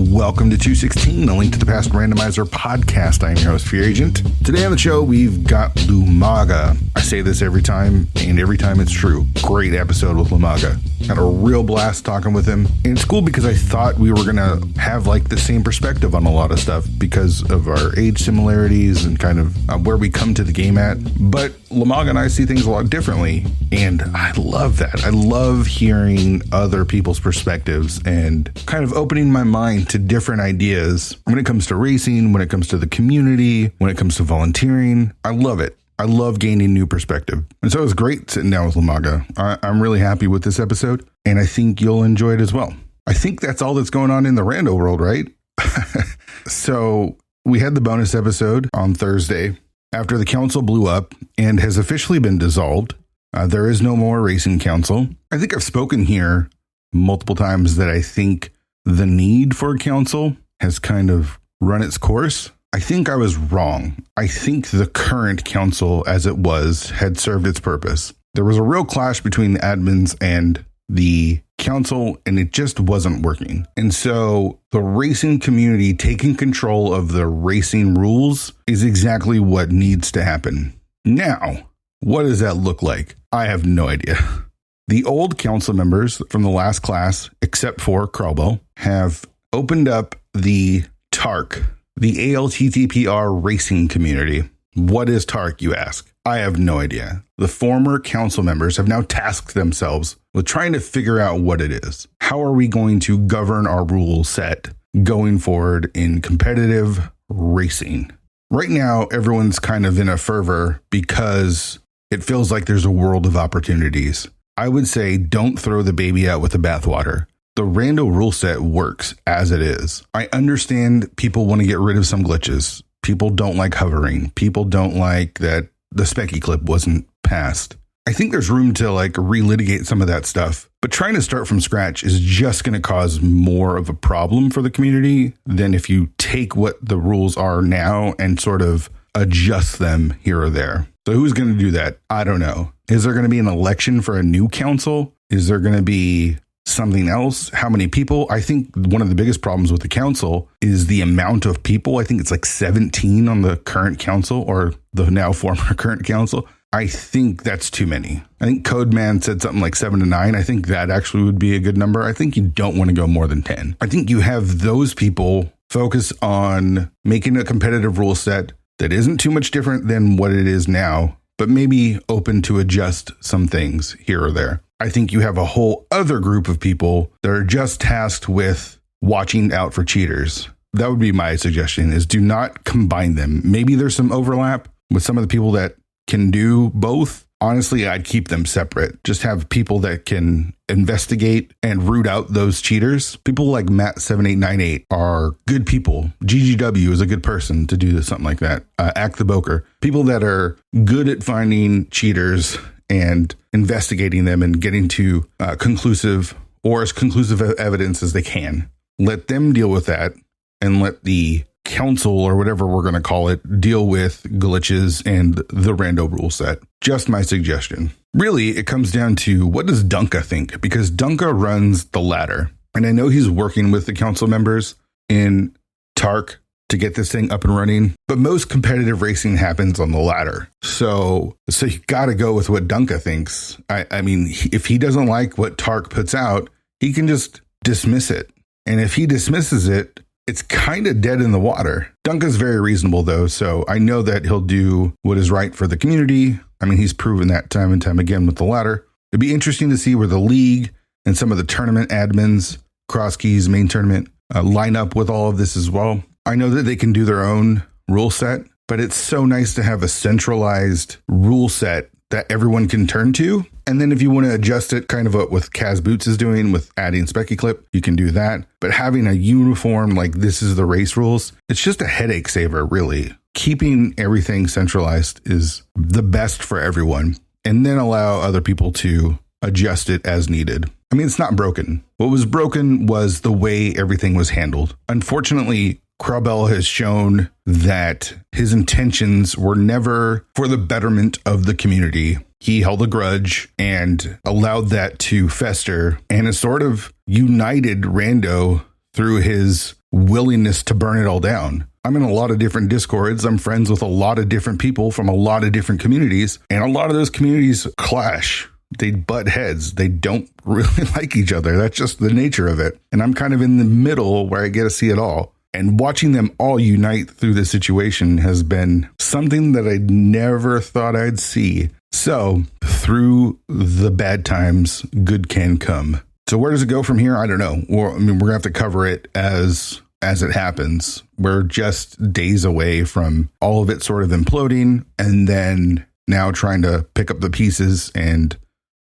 Welcome to 216, a link to the Past Randomizer podcast. I am your host, Fear Agent. Today on the show, we've got Lumaga. I say this every time, and every time it's true. Great episode with Lumaga. Had a real blast talking with him. And it's cool because I thought we were going to have like the same perspective on a lot of stuff because of our age similarities and kind of where we come to the game at. But Lumaga and I see things a lot differently. And I love that. I love hearing other people's perspectives and kind of opening my mind to different ideas when it comes to racing, when it comes to the community, when it comes to volunteering. I love it. I love gaining new perspective. And so it was great sitting down with Lumaga. I'm really happy with this episode, and I think you'll enjoy it as well. I think that's all that's going on in the rando world, right? So we had the bonus episode on Thursday after the council blew up and has officially been dissolved. There is no more racing council. I think I've spoken here multiple times that I think the need for a council has kind of run its course. I think I was wrong. I think the current council as it was had served its purpose. There was a real clash between the admins and the council, and it just wasn't working. And so the racing community taking control of the racing rules is exactly what needs to happen. Now, what does that look like? I have no idea. The old council members from the last class, except for Crowbell, have opened up the TARC, the ALTTPR racing community. What is TARC, you ask? I have no idea. The former council members have now tasked themselves with trying to figure out what it is. How are we going to govern our rule set going forward in competitive racing? Right now, everyone's kind of in a fervor because it feels like there's a world of opportunities. I would say don't throw the baby out with the bathwater. The rando rule set works as it is. I understand people want to get rid of some glitches. People don't like hovering. People don't like that the Specky clip wasn't passed. I think there's room to like relitigate some of that stuff, but trying to start from scratch is just going to cause more of a problem for the community than if you take what the rules are now and sort of adjust them here or there. So who's going to do that? I don't know. Is there going to be an election for a new council? Is there going to be something else? How many people? I think one of the biggest problems with the council is the amount of people. I think it's like 17 on the current council, or the now former current council. I think that's too many. I think Codeman said something like 7 to 9. I think that actually would be a good number. I think you don't want to go more than 10. I think you have those people focus on making a competitive rule set that isn't too much different than what it is now, but maybe open to adjust some things here or there. I think you have a whole other group of people that are just tasked with watching out for cheaters. That would be my suggestion, is do not combine them. Maybe there's some overlap with some of the people that can do both. Honestly, I'd keep them separate. Just have people that can investigate and root out those cheaters. People like Matt7898 are good people. GGW is a good person to do something like that. Act the Boker. People that are good at finding cheaters and investigating them and getting to conclusive or as conclusive evidence as they can. Let them deal with that and let the council, or whatever we're going to call it, deal with glitches and the rando rule set. Just my suggestion. Really, it comes down to, what does Dunka think? Because Dunka runs the ladder. And I know he's working with the council members in TARC to get this thing up and running, but most competitive racing happens on the ladder. So you got to go with what Dunka thinks. I mean, if he doesn't like what TARC puts out, he can just dismiss it. And if he dismisses it, it's kind of dead in the water. Dunca's very reasonable, though, so I know that he'll do what is right for the community. I mean, he's proven that time and time again with the ladder. It'd be interesting to see where the league and some of the tournament admins, Cross Keys, main tournament, line up with all of this as well. I know that they can do their own rule set, but it's so nice to have a centralized rule set that everyone can turn to. And then if you want to adjust it, kind of what with Kaz Boots is doing with adding Specky Clip, you can do that. But having a uniform, like this is the race rules, it's just a headache saver, really. Keeping everything centralized is the best for everyone, and then allow other people to adjust it as needed. I mean, it's not broken. What was broken was the way everything was handled. Unfortunately, Crowbell has shown that his intentions were never for the betterment of the community. He held a grudge and allowed that to fester, and has sort of united Rando through his willingness to burn it all down. I'm in a lot of different Discords. I'm friends with a lot of different people from a lot of different communities, and a lot of those communities clash. They butt heads. They don't really like each other. That's just the nature of it. And I'm kind of in the middle where I get to see it all. And watching them all unite through this situation has been something that I never thought I'd see. So through the bad times, good can come. So where does it go from here? I don't know. We're going to have to cover it as it happens. We're just days away from all of it sort of imploding, and then now trying to pick up the pieces and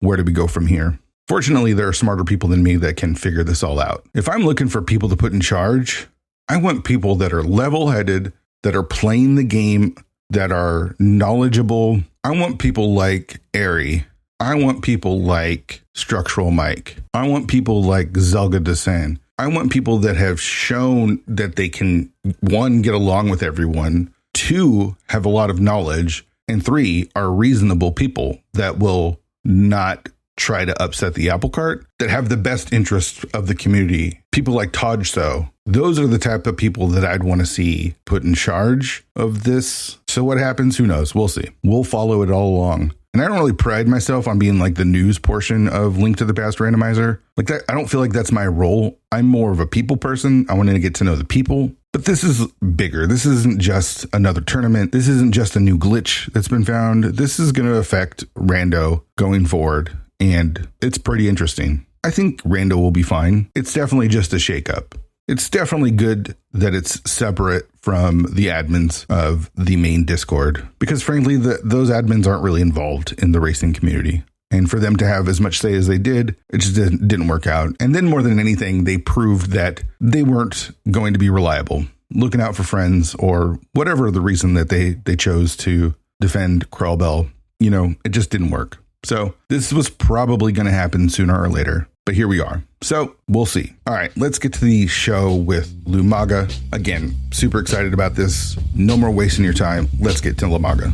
where do we go from here? Fortunately, there are smarter people than me that can figure this all out. If I'm looking for people to put in charge, I want people that are level-headed, that are playing the game, that are knowledgeable. I want people like Ari. I want people like Structural Mike. I want people like Zelga Desan. I want people that have shown that they can, 1, get along with everyone, 2, have a lot of knowledge, and 3, are reasonable people that will not try to upset the apple cart, that have the best interest of the community. People like Todso. Those are the type of people that I'd want to see put in charge of this. So what happens? Who knows? We'll see. We'll follow it all along. And I don't really pride myself on being like the news portion of Link to the Past Randomizer. Like that, I don't feel like that's my role. I'm more of a people person. I want to get to know the people. But this is bigger. This isn't just another tournament. This isn't just a new glitch that's been found. This is going to affect Rando going forward. And it's pretty interesting. I think Rando will be fine. It's definitely just a shakeup. It's definitely good that it's separate from the admins of the main Discord, because frankly, those admins aren't really involved in the racing community. And for them to have as much say as they did, it just didn't work out. And then more than anything, they proved that they weren't going to be reliable, looking out for friends, or whatever the reason that they chose to defend Krellbell. You know, it just didn't work. So this was probably going to happen sooner or later. But here we are. So we'll see. All right, let's get to the show with Lumaga. Again, super excited about this. No more wasting your time. Let's get to Lumaga.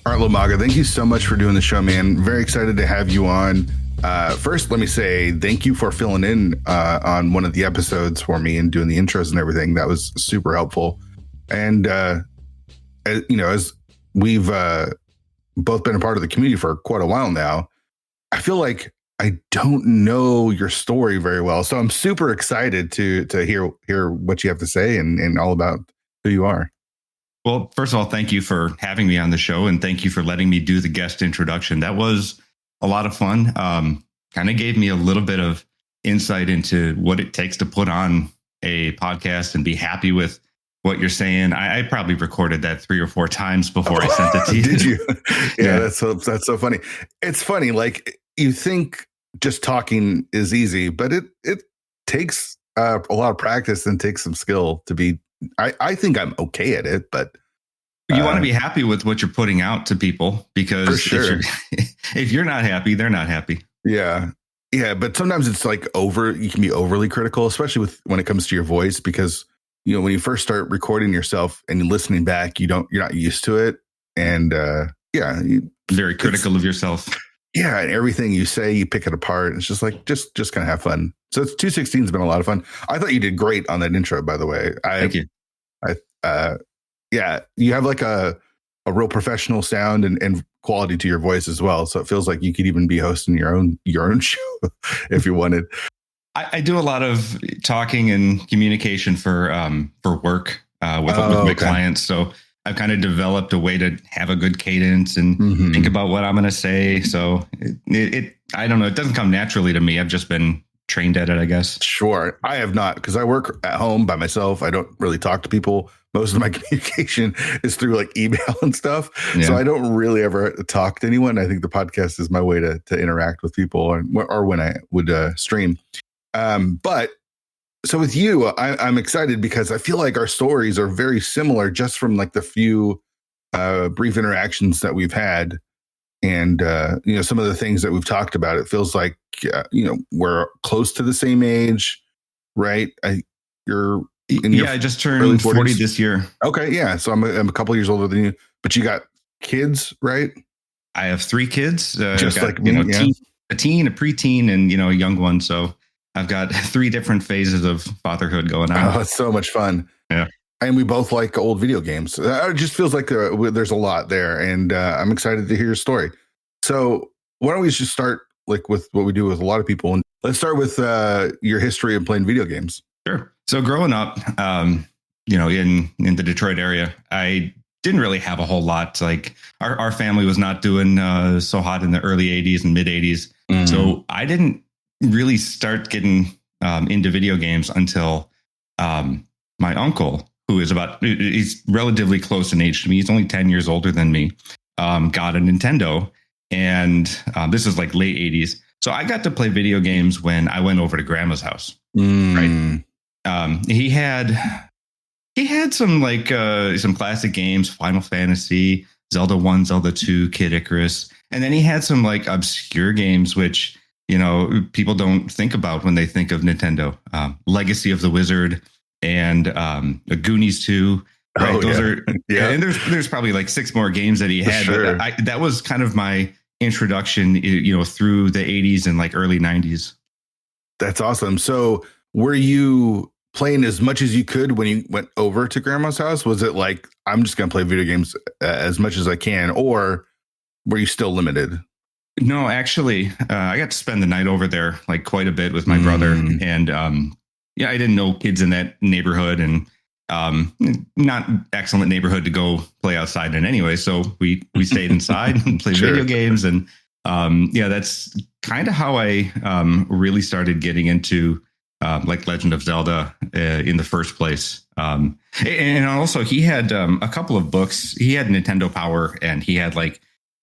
All right, Lumaga, thank you so much for doing the show, man. Very excited to have you on. First, let me say thank you for filling in on one of the episodes for me and doing the intros and everything. That was super helpful. And, as we've both been a part of the community for quite a while now, I feel like I don't know your story very well. So I'm super excited to hear what you have to say and all about who you are. Well, first of all, thank you for having me on the show, and thank you for letting me do the guest introduction. That was a lot of fun. Kind of gave me a little bit of insight into what it takes to put on a podcast and be happy with what you're saying. I probably recorded that 3 or 4 times before I sent it to you. Did you? Yeah, that's so funny. It's funny. Like, you think just talking is easy, but it takes a lot of practice and takes some skill to be. I think I'm okay at it, but you want to be happy with what you're putting out to people, because for sure. if you're not happy, they're not happy. Yeah. Yeah. But sometimes it's like you can be overly critical, especially when it comes to your voice, because, you know, when you first start recording yourself and listening back, you're not used to it. And very critical of yourself. Yeah. And everything you say, you pick it apart. It's just like, just kind of have fun. So 216 has been a lot of fun. I thought you did great on that intro, by the way. Thank you. You have like a real professional sound and quality to your voice as well. So it feels like you could even be hosting your own show if you wanted. I do a lot of talking and communication for work with my clients. So I've kind of developed a way to have a good cadence and think about what I'm going to say. So I don't know. It doesn't come naturally to me. I've just been trained at it, I guess. Sure. I have not, because I work at home by myself. I don't really talk to people. Most of my communication is through like email and stuff. Yeah. So I don't really ever talk to anyone. I think the podcast is my way to interact with people, or when I would stream. But so with you, I'm excited because I feel like our stories are very similar just from like the few brief interactions that we've had. And, some of the things that we've talked about, it feels like, we're close to the same age, right? I just turned 40 this year. Okay. Yeah. So I'm a couple years older than you, but you got kids, right? I have 3 kids, just got, like me, a teen, a preteen, and, a young one. So I've got 3 different phases of fatherhood going on. Oh, it's so much fun. Yeah. And we both like old video games. It just feels like there's a lot there, and I'm excited to hear your story. So why don't we just start like with what we do with a lot of people, and let's start with your history of playing video games. Sure. So growing up, in the Detroit area, I didn't really have a whole lot. Like our family was not doing so hot in the early 80s and mid 80s. Mm-hmm. So I didn't really start getting into video games until my uncle, he's relatively close in age to me. He's only 10 years older than me, got a Nintendo. And this is like late 80s. So I got to play video games when I went over to grandma's house. Right. He had some some classic games, Final Fantasy, Zelda 1, Zelda 2, Kid Icarus. And then he had some like obscure games, which, people don't think about when they think of Nintendo. Legacy of the Wizard and Goonies 2. Right. Oh, Those are, and there's probably like 6 more games that he had. Sure. But that was kind of my introduction, through the 80s and like early 90s. That's awesome. So were you playing as much as you could when you went over to grandma's house? Was it like, I'm just going to play video games as much as I can, or were you still limited? No, actually, I got to spend the night over there like quite a bit with my brother. And I didn't know kids in that neighborhood, and not excellent neighborhood to go play outside in anyway. So we stayed inside and played video games. And that's kind of how I really started getting into like Legend of Zelda in the first place. And also he had a couple of books. He had Nintendo Power, and he had like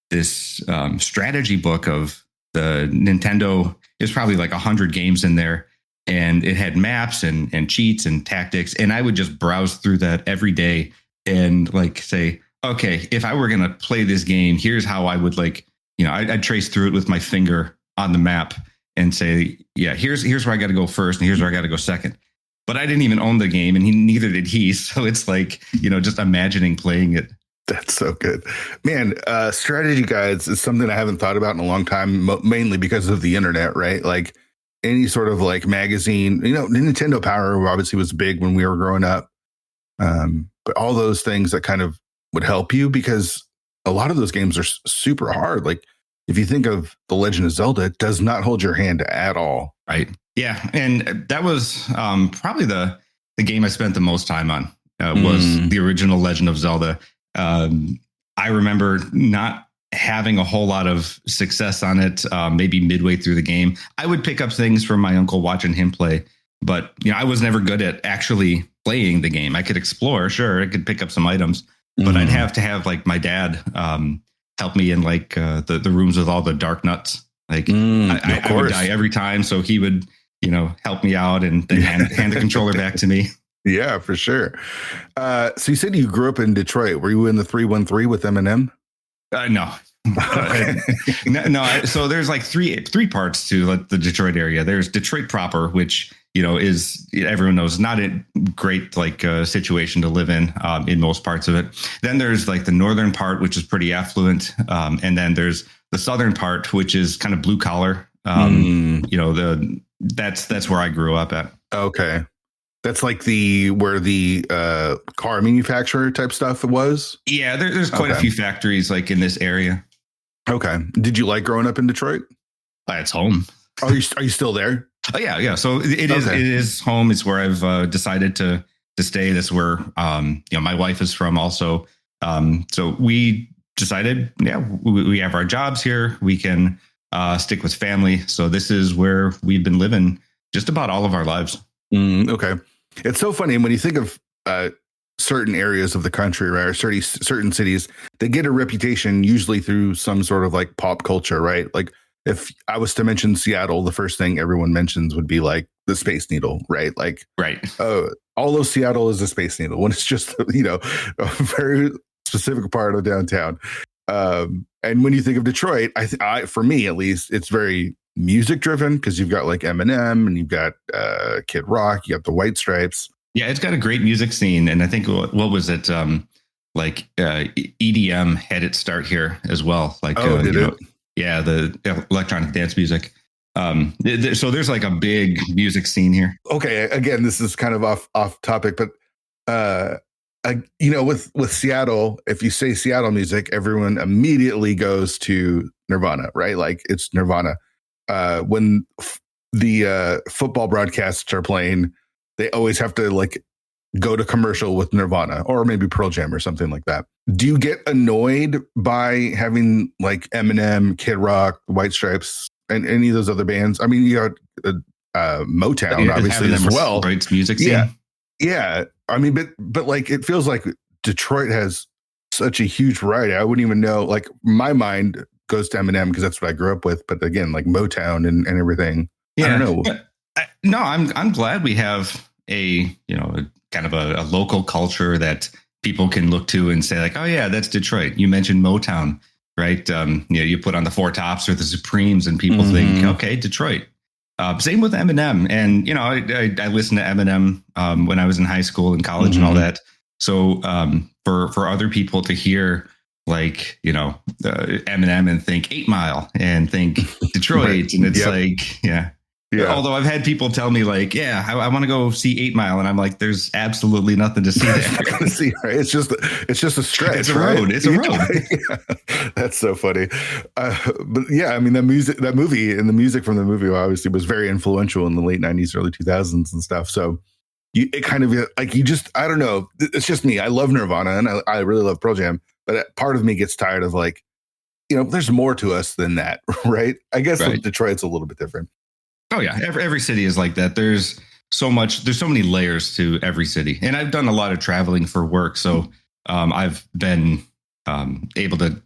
this strategy book of the Nintendo. There's probably like 100 games in there. And it had maps and cheats and tactics. And I would just browse through that every day and like say, okay, if I were going to play this game, here's how I would I'd trace through it with my finger on the map and say, yeah, here's where I got to go first. And here's where I got to go second. But I didn't even own the game, and neither did he. So it's like, just imagining playing it. That's so good, man. Strategy guides is something I haven't thought about in a long time, mainly because of the internet, right? Like, any sort of like magazine, Nintendo Power obviously was big when we were growing up. But all those things that kind of would help you, because a lot of those games are super hard. Like if you think of The Legend of Zelda, it does not hold your hand at all. Right. Yeah. And that was probably the game I spent the most time on was the original Legend of Zelda. I remember not having a whole lot of success on it, maybe midway through the game. I would pick up things from my uncle watching him play, but I was never good at actually playing the game. I could explore, sure, I could pick up some items, but I'd have to have like my dad help me in like the rooms with all the dark nuts. Like I would die every time, so he would help me out and then hand the controller back to me. Yeah, for sure. So you said you grew up in Detroit. Were you in the 313 with Eminem? No. No. So there's like three parts to like the Detroit area. There's Detroit proper, which is, everyone knows, not a great like situation to live in most parts of it. Then there's like the northern part, which is pretty affluent, and then there's the southern part, which is kind of blue collar. That's where I grew up at. Okay. That's like where the car manufacturer type stuff was? Yeah, there's quite a few factories like in this area. Okay. Did you like growing up in Detroit? It's home. Are you still there? Oh, yeah. So it is home. It's where I've decided to stay. That's where my wife is from also. So we decided, we have our jobs here. We can stick with family. So this is where we've been living just about all of our lives. Okay. It's so funny when you think of certain areas of the country, right? Or certain cities, they get a reputation usually through some sort of like pop culture, right? Like if I was to mention Seattle, the first thing everyone mentions would be like the Space Needle, right? Like, right. All of Seattle is a Space Needle when it's just, a very specific part of downtown. And when you think of Detroit, for me at least, it's very music driven because you've got like Eminem and you've got Kid Rock, you have the White Stripes. Yeah, it's got a great music scene, and I think what was it? EDM had its start here as well. Like, did it? Yeah, the electronic dance music. So there's like a big music scene here. Okay, again, this is kind of off topic, but with Seattle, if you say Seattle music, everyone immediately goes to Nirvana, right? Like it's Nirvana. When the football broadcasts are playing, they always have to like go to commercial with Nirvana or maybe Pearl Jam or something like that. Do you get annoyed by having like Eminem, Kid Rock, White Stripes, and any of those other bands? I mean, you got Motown, obviously, as well. Music scene. Yeah. I mean, but like it feels like Detroit has such a huge variety. I wouldn't even know. Like my mind goes to Eminem because that's what I grew up with. But again, like Motown and everything. Yeah. I don't know. I'm glad we have a kind of a local culture that people can look to and say like, oh yeah, that's Detroit. You mentioned Motown, right? You put on the Four Tops or the Supremes and people think, okay, Detroit. Same with Eminem. And, I listened to Eminem when I was in high school and college and all that. So for other people to hear like, Eminem and think 8 Mile and think Detroit. Right. And it's like, yeah. Although I've had people tell me like, yeah, I want to go see 8 Mile. And I'm like, there's absolutely nothing to see there. Right? It's just a stretch. It's a road. It's a road. Yeah. That's so funny. But yeah, I mean, that movie and the music from the movie obviously was very influential in the late 90s, early 2000s and stuff. So it kind of like, I don't know. It's just me. I love Nirvana and I really love Pearl Jam, but part of me gets tired of like, there's more to us than that. Right. I guess with Detroit's a little bit different. Oh yeah, every city is like that. There's so many layers to every city, and I've done a lot of traveling for work, so I've been able to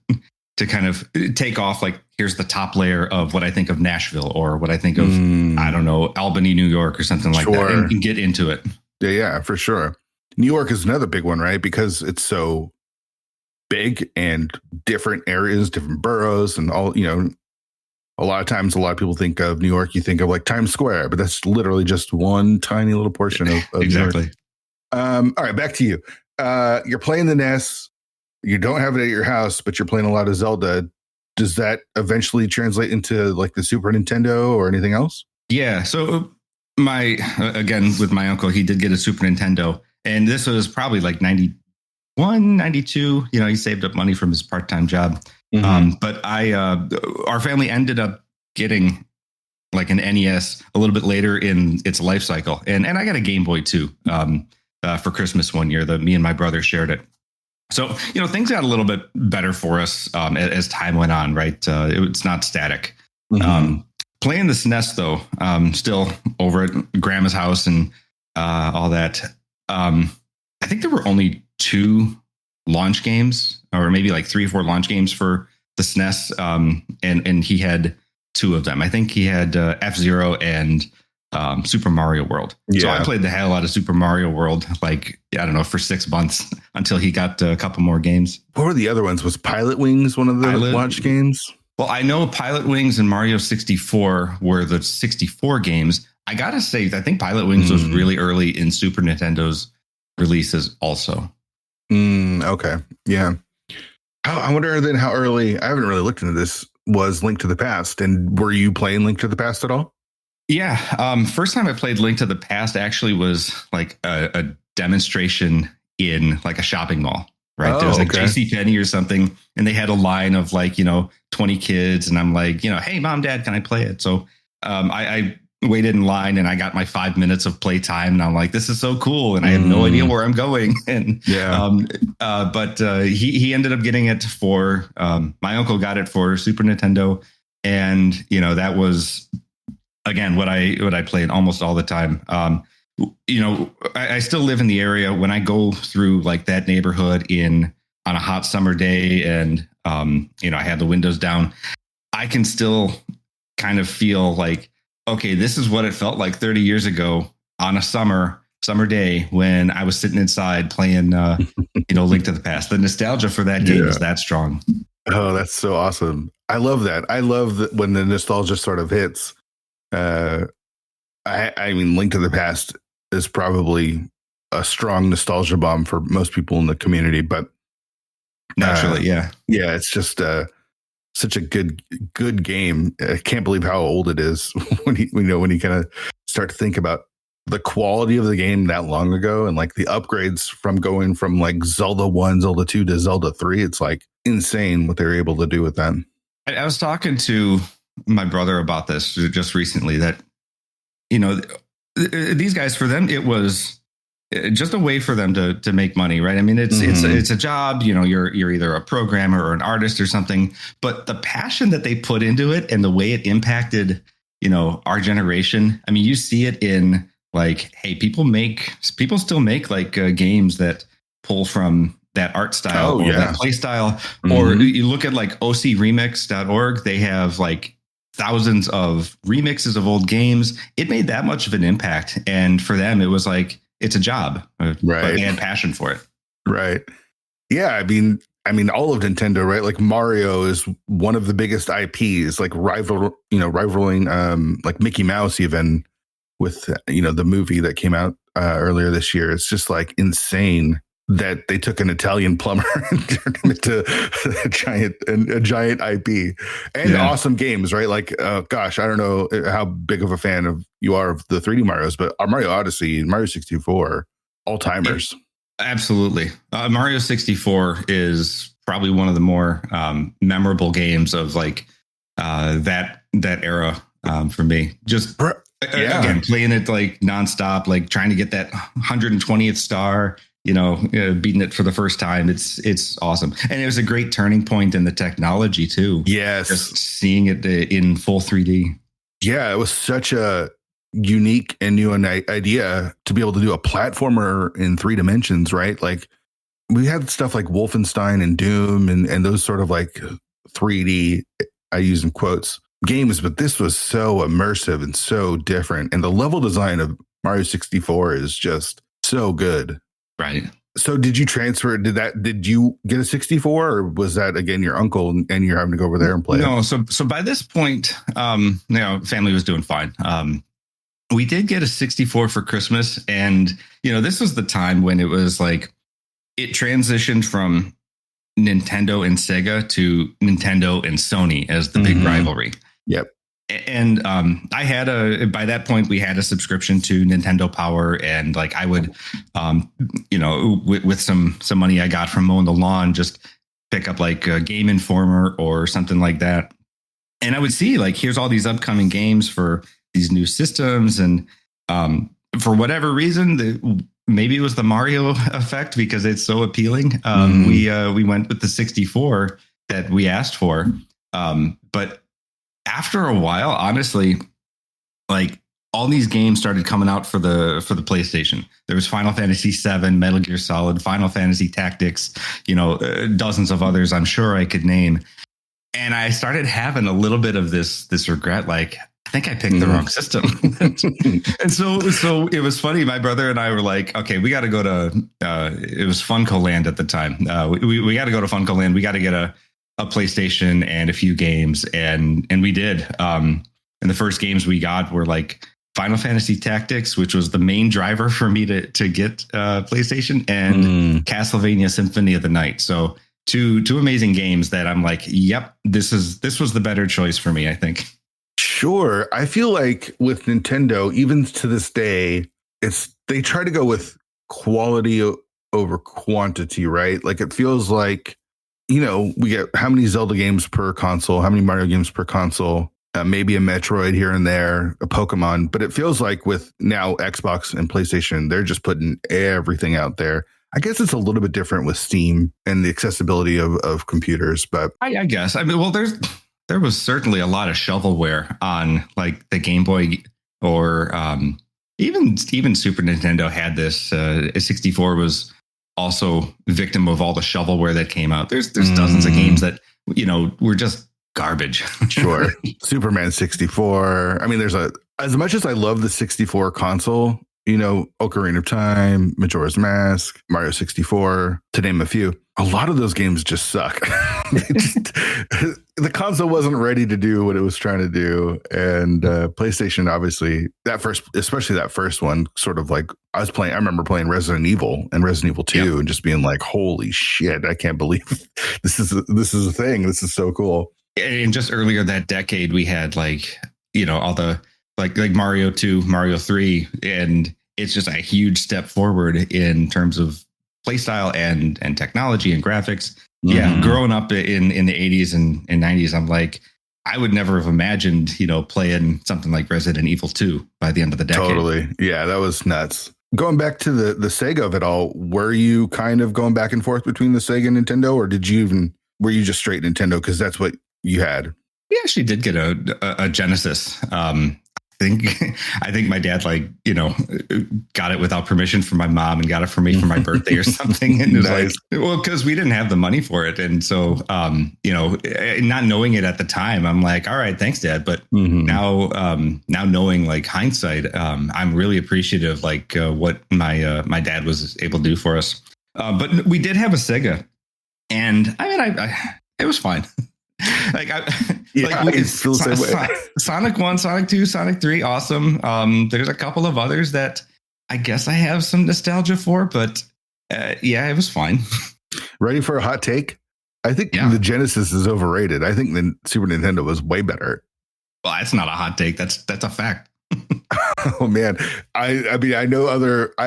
kind of take off like here's the top layer of what I think of Nashville or what I think of I don't know, Albany, New York, or something like that, and get into it. Yeah, for sure. New York is another big one, right? Because it's so big and different areas, different boroughs, and all a lot of times, a lot of people think of New York, you think of like Times Square, but that's literally just one tiny little portion of exactly. All right, back to you. You're playing the NES. You don't have it at your house, but you're playing a lot of Zelda. Does that eventually translate into like the Super Nintendo or anything else? Yeah. So with my uncle, he did get a Super Nintendo, and this was probably like 91, 92. He saved up money from his part-time job. But our family ended up getting like an NES a little bit later in its life cycle. And I got a Game Boy too, for Christmas one year that me and my brother shared it. So, things got a little bit better for us, as time went on, right? It's not static. Playing the SNES though, still over at grandma's house and, all that. I think there were only 2 launch games, or maybe like 3 or 4 launch games for the SNES. And he had 2 of them. I think he had F-Zero and Super Mario World. Yeah. So I played the hell out of Super Mario World, like, I don't know, for 6 months until he got a couple more games. What were the other ones? Was Pilot Wings one of the launch games? Well, I know Pilot Wings and Mario 64 were the 64 games. I got to say, I think Pilot Wings was really early in Super Nintendo's releases also. Okay. Yeah. I wonder then how early, I haven't really looked into this, was Link to the Past. And were you playing Link to the Past at all? Yeah. First time I played Link to the Past actually was like a demonstration in like a shopping mall, right? There was like JCPenney or something. And they had a line of like, 20 kids. And I'm like, hey, Mom, Dad, can I play it? So I waited in line and I got my 5 minutes of playtime and I'm like, this is so cool. And I have no idea where I'm going. And, but he ended up getting it for, my uncle got it for Super Nintendo. And, that was, again, what I played almost all the time. I still live in the area. When I go through like that neighborhood on a hot summer day and, I have the windows down, I can still kind of feel like, okay, this is what it felt like 30 years ago on a summer day when I was sitting inside playing, Link to the Past. The nostalgia for that game is that strong. Oh, that's so awesome. I love that. I love that when the nostalgia sort of hits. I mean, Link to the Past is probably a strong nostalgia bomb for most people in the community, but naturally, yeah, it's just such a good game. I can't believe how old it is when you kind of start to think about the quality of the game that long ago, and like the upgrades from going from like Zelda 1, Zelda 2 to Zelda 3. It's like insane what they were able to do with them. I was talking to my brother about this just recently, that, these guys, for them, it was just a way for them to make money, right? I mean, it's a job, you're either a programmer or an artist or something, but the passion that they put into it and the way it impacted, our generation. I mean, you see it in like, hey, people still make like games that pull from that art style or that play style. Or you look at like ocremix.org, they have like thousands of remixes of old games. It made that much of an impact. And for them, it was like, it's a job, right? But they had passion for it. Right. Yeah. I mean, all of Nintendo, right? Like Mario is one of the biggest IPs, like rivaling like Mickey Mouse even, with, the movie that came out earlier this year. It's just like insane that they took an Italian plumber and turned him into a giant IP and awesome games, right? Like, gosh, I don't know how big of a fan you are of the 3D Marios, but Mario Odyssey and Mario 64, all timers. Absolutely. Mario 64 is probably one of the more memorable games of like that era for me. Just again, playing it like nonstop, like trying to get that 120th star, beating it for the first time. It's awesome. And it was a great turning point in the technology too. Yes. Just seeing it in full 3D. Yeah. It was such a unique and new idea to be able to do a platformer in 3 dimensions, right? Like we had stuff like Wolfenstein and Doom and those sort of like 3D, I use in quotes, games, but this was so immersive and so different. And the level design of Mario 64 is just so good. Right. So did you transfer? Did you get a 64, or was that again your uncle and you're having to go over there and play? No. So by this point, family was doing fine. We did get a 64 for Christmas, and this was the time when it was like it transitioned from Nintendo and Sega to Nintendo and Sony as the big rivalry. Yep. And I had by that point, we had a subscription to Nintendo Power, and like I would, with some money I got from mowing the lawn, just pick up like a Game Informer or something like that. And I would see like, here's all these upcoming games for these new systems. And for whatever reason, maybe it was the Mario effect because it's so appealing. We went with the 64 that we asked for. But after a while, honestly, like all these games started coming out for the PlayStation. There was Final Fantasy VII, Metal Gear Solid, Final Fantasy Tactics, dozens of others I'm sure I could name. And I started having a little bit of this regret, like, I think I picked the wrong system. And so it was funny. My brother and I were like, okay, we got to go to, it was Funko Land at the time. We got to go to Funko Land. We got to get a PlayStation and a few games. And we did. And the first games we got were like Final Fantasy Tactics, which was the main driver for me to get PlayStation, and Castlevania Symphony of the Night. So two amazing games that I'm like, yep, this was the better choice for me, I think. Sure. I feel like with Nintendo, even to this day, they try to go with quality over quantity, right? Like it feels like, we get how many Zelda games per console, how many Mario games per console, maybe a Metroid here and there, a Pokemon. But it feels like with now Xbox and PlayStation, they're just putting everything out there. I guess it's a little bit different with Steam and the accessibility of computers. But I guess, I mean, well, there was certainly a lot of shovelware on like the Game Boy or even Super Nintendo had this. 64 was also victim of all the shovelware that came out. There's dozens of games that, were just garbage. Sure. Superman 64. I mean, as much as I love the 64 console, Ocarina of Time, Majora's Mask, Mario 64, to name a few, a lot of those games just suck. The console wasn't ready to do what it was trying to do. And PlayStation, obviously, especially that first one, sort of like I remember playing Resident Evil and Resident Evil 2 and just being like, holy shit, I can't believe this is a thing. This is so cool. And just earlier that decade, we had like, all the like Mario 2, Mario 3, and it's just a huge step forward in terms of playstyle and technology and graphics. Mm-hmm. Yeah, growing up in the 80s and 90s, I'm like, I would never have imagined, playing something like Resident Evil 2 by the end of the decade. Totally. Yeah, that was nuts. Going back to the Sega of it all, were you kind of going back and forth between the Sega and Nintendo, or were you just straight Nintendo because that's what you had? We actually did get a Genesis. I think my dad got it without permission from my mom and got it for me for my birthday or something. And it was nice. Because we didn't have the money for it. And so, not knowing it at the time, I'm like, all right, thanks, Dad. But now knowing like hindsight, I'm really appreciative what my dad was able to do for us. But we did have a Sega, and I mean, it was fine. Sonic 1, Sonic 2, Sonic 3, awesome. There's a couple of others that I guess I have some nostalgia for, but it was fine. Ready for a hot take? I think the Genesis is overrated. I think the Super Nintendo was way better. Well, that's not a hot take. That's a fact. Oh man, I mean, I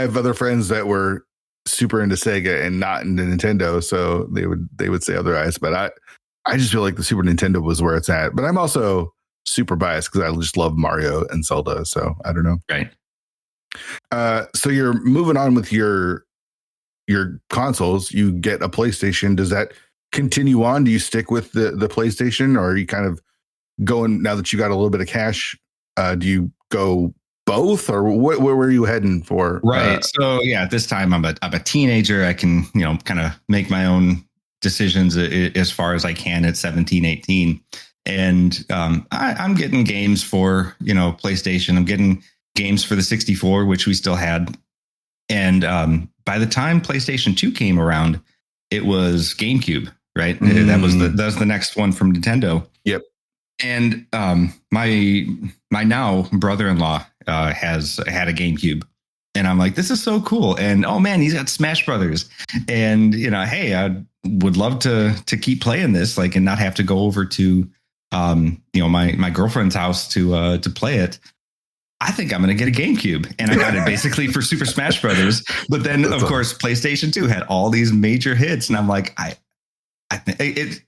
have other friends that were super into Sega and not into Nintendo, so they would say otherwise, but I just feel like the Super Nintendo was where it's at. But I'm also super biased because I just love Mario and Zelda. So I don't know. Right. So you're moving on with your consoles. You get a PlayStation. Does that continue on? Do you stick with the PlayStation, or are you kind of going, now that you got a little bit of cash, do you go both, or where were you heading for? Right. So at this time I'm a teenager. I can, kind of make my own decisions as far as I can at 17, 18. And I'm getting games for, PlayStation. I'm getting games for the 64, which we still had. And by the time PlayStation 2 came around, it was GameCube, right? That was the next one from Nintendo. Yep. And my now brother-in-law has had a GameCube. And I'm like, this is so cool. And oh man, he's got Smash Brothers. And hey, I would love to keep playing this, and not have to go over to my girlfriend's house to play it. I think I'm going to get a GameCube, and I got it basically for Super Smash Brothers. But then, of course, PlayStation 2 had all these major hits, and I'm like, I think it.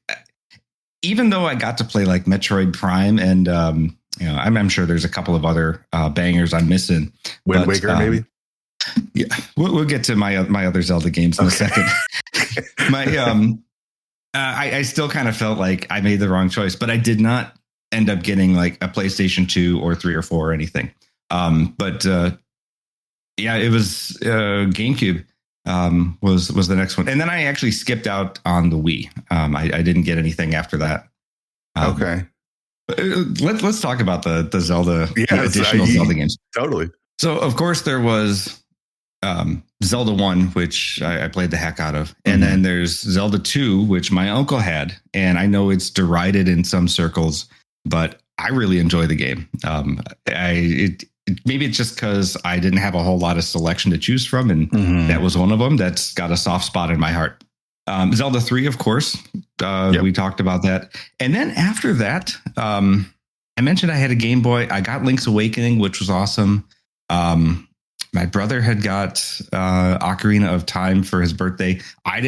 Even though I got to play like Metroid Prime, and I'm sure there's a couple of other bangers I'm missing. Wind Waker, maybe. Yeah, we'll get to my other Zelda games in a second. I still kind of felt like I made the wrong choice, but I did not end up getting like a PlayStation 2 or 3 or 4 or anything. It was GameCube was the next one, and then I actually skipped out on the Wii. I didn't get anything after that. Okay, let's talk about the Zelda additional Zelda games. Totally. So of course there was Zelda 1, which I played the heck out of. And then there's Zelda 2, which my uncle had. And I know it's derided in some circles, but I really enjoy the game. Maybe it's just because I didn't have a whole lot of selection to choose from. And that was one of them that's got a soft spot in my heart. Zelda 3, of course, we talked about that. And then after that, I mentioned I had a Game Boy. I got Link's Awakening, which was awesome. My brother had got Ocarina of Time for his birthday. I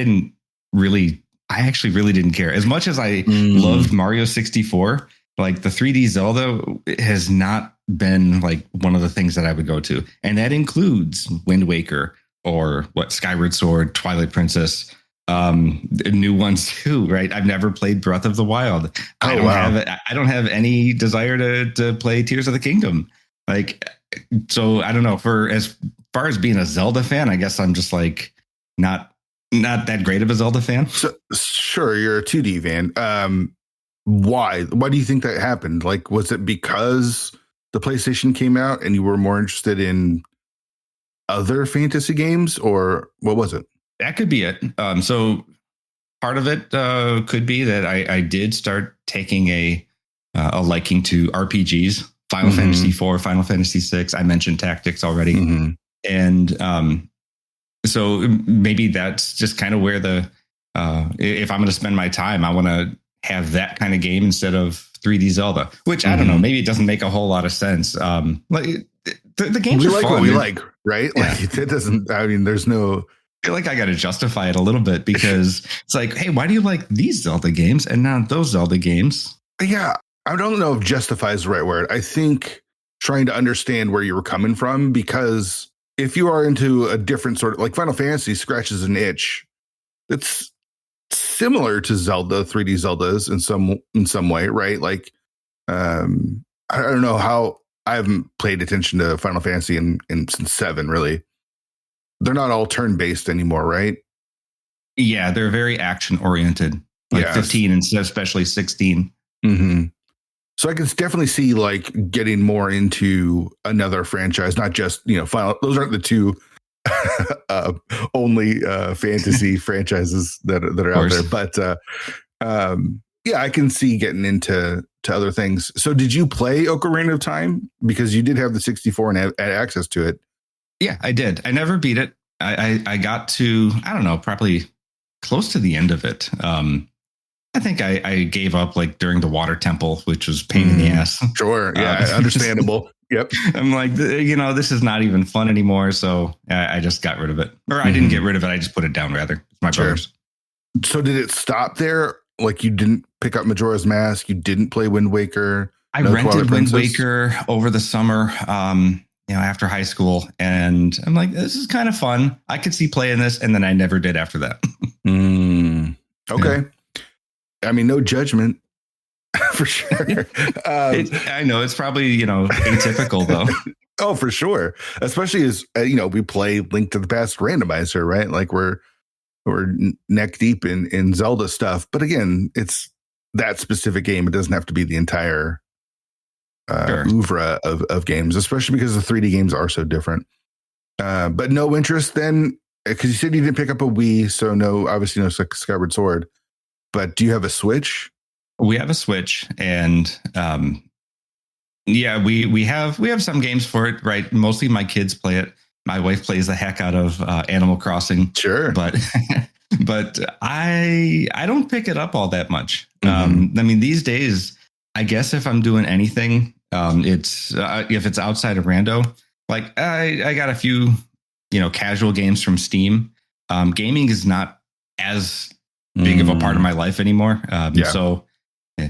actually really didn't care. As much as I loved Mario 64, like the 3D Zelda has not been like one of the things that I would go to. And that includes Wind Waker or Skyward Sword, Twilight Princess, new ones too, right? I've never played Breath of the Wild. I don't have any desire to play Tears of the Kingdom. So I don't know, for as far as being a Zelda fan, I guess I'm just like not that great of a Zelda fan. So, sure, you're a 2D fan. Why do you think that happened? Like, was it because the PlayStation came out and you were more interested in other fantasy games, or what was it? That could be it. So part of it could be that I did start taking a liking to RPGs. Final Fantasy 4, Final Fantasy 6. I mentioned Tactics already. And so maybe that's just kind of where if I'm going to spend my time, I want to have that kind of game instead of 3D Zelda, which I don't know, maybe it doesn't make a whole lot of sense. Like the games we are like fun. what we like, right? Yeah. Like it doesn't. I mean, there's no. I feel like I got to justify it a little bit because it's like, hey, why do you like these Zelda games and not those Zelda games? Yeah, I don't know if justify is the right word. I think trying to understand where you were coming from, because if you are into a different sort of, like Final Fantasy scratches an itch, it's similar to Zelda, 3D Zeldas in some way, right? Like, I don't know how. I haven't paid attention to Final Fantasy since 7, really. They're not all turn-based anymore, right? Yeah, they're very action-oriented. Like yes. 15 and especially 16. Mm-hmm. So I can definitely see like getting more into another franchise, not just, Final. Those aren't the two only fantasy franchises that are out there. But yeah, I can see getting into other things. So did you play Ocarina of Time? Because you did have the 64 and had access to it. Yeah, I did. I never beat it. I got to, I don't know, probably close to the end of it. I think I gave up like during the water temple, which was pain in the ass. Sure. Yeah. Understandable. Yep. I'm like, this is not even fun anymore. So I just got rid of it. Or I didn't get rid of it. I just put it down rather. It's my brother's. So did it stop there? Like you didn't pick up Majora's Mask? You didn't play Wind Waker? I rented Wind Waker over the summer, after high school. And I'm like, this is kind of fun. I could see playing this. And then I never did after that. Okay. Yeah. I mean, no judgment for sure. I know it's probably, atypical though. Oh, for sure. Especially as, we play Link to the Past Randomizer, right? Like we're neck deep in Zelda stuff. But again, it's that specific game. It doesn't have to be the entire oeuvre of games, especially because the 3D games are so different. But no interest then, because you said you didn't pick up a Wii, so obviously no Skyward Sword. But do you have a Switch? We have a Switch, and we have some games for it, right? Mostly my kids play it. My wife plays the heck out of Animal Crossing. Sure. But I don't pick it up all that much. I mean, these days, I guess if I'm doing anything, it's if it's outside of Rando, like I got a few, casual games from Steam. Gaming is not as big of a part of my life anymore. So,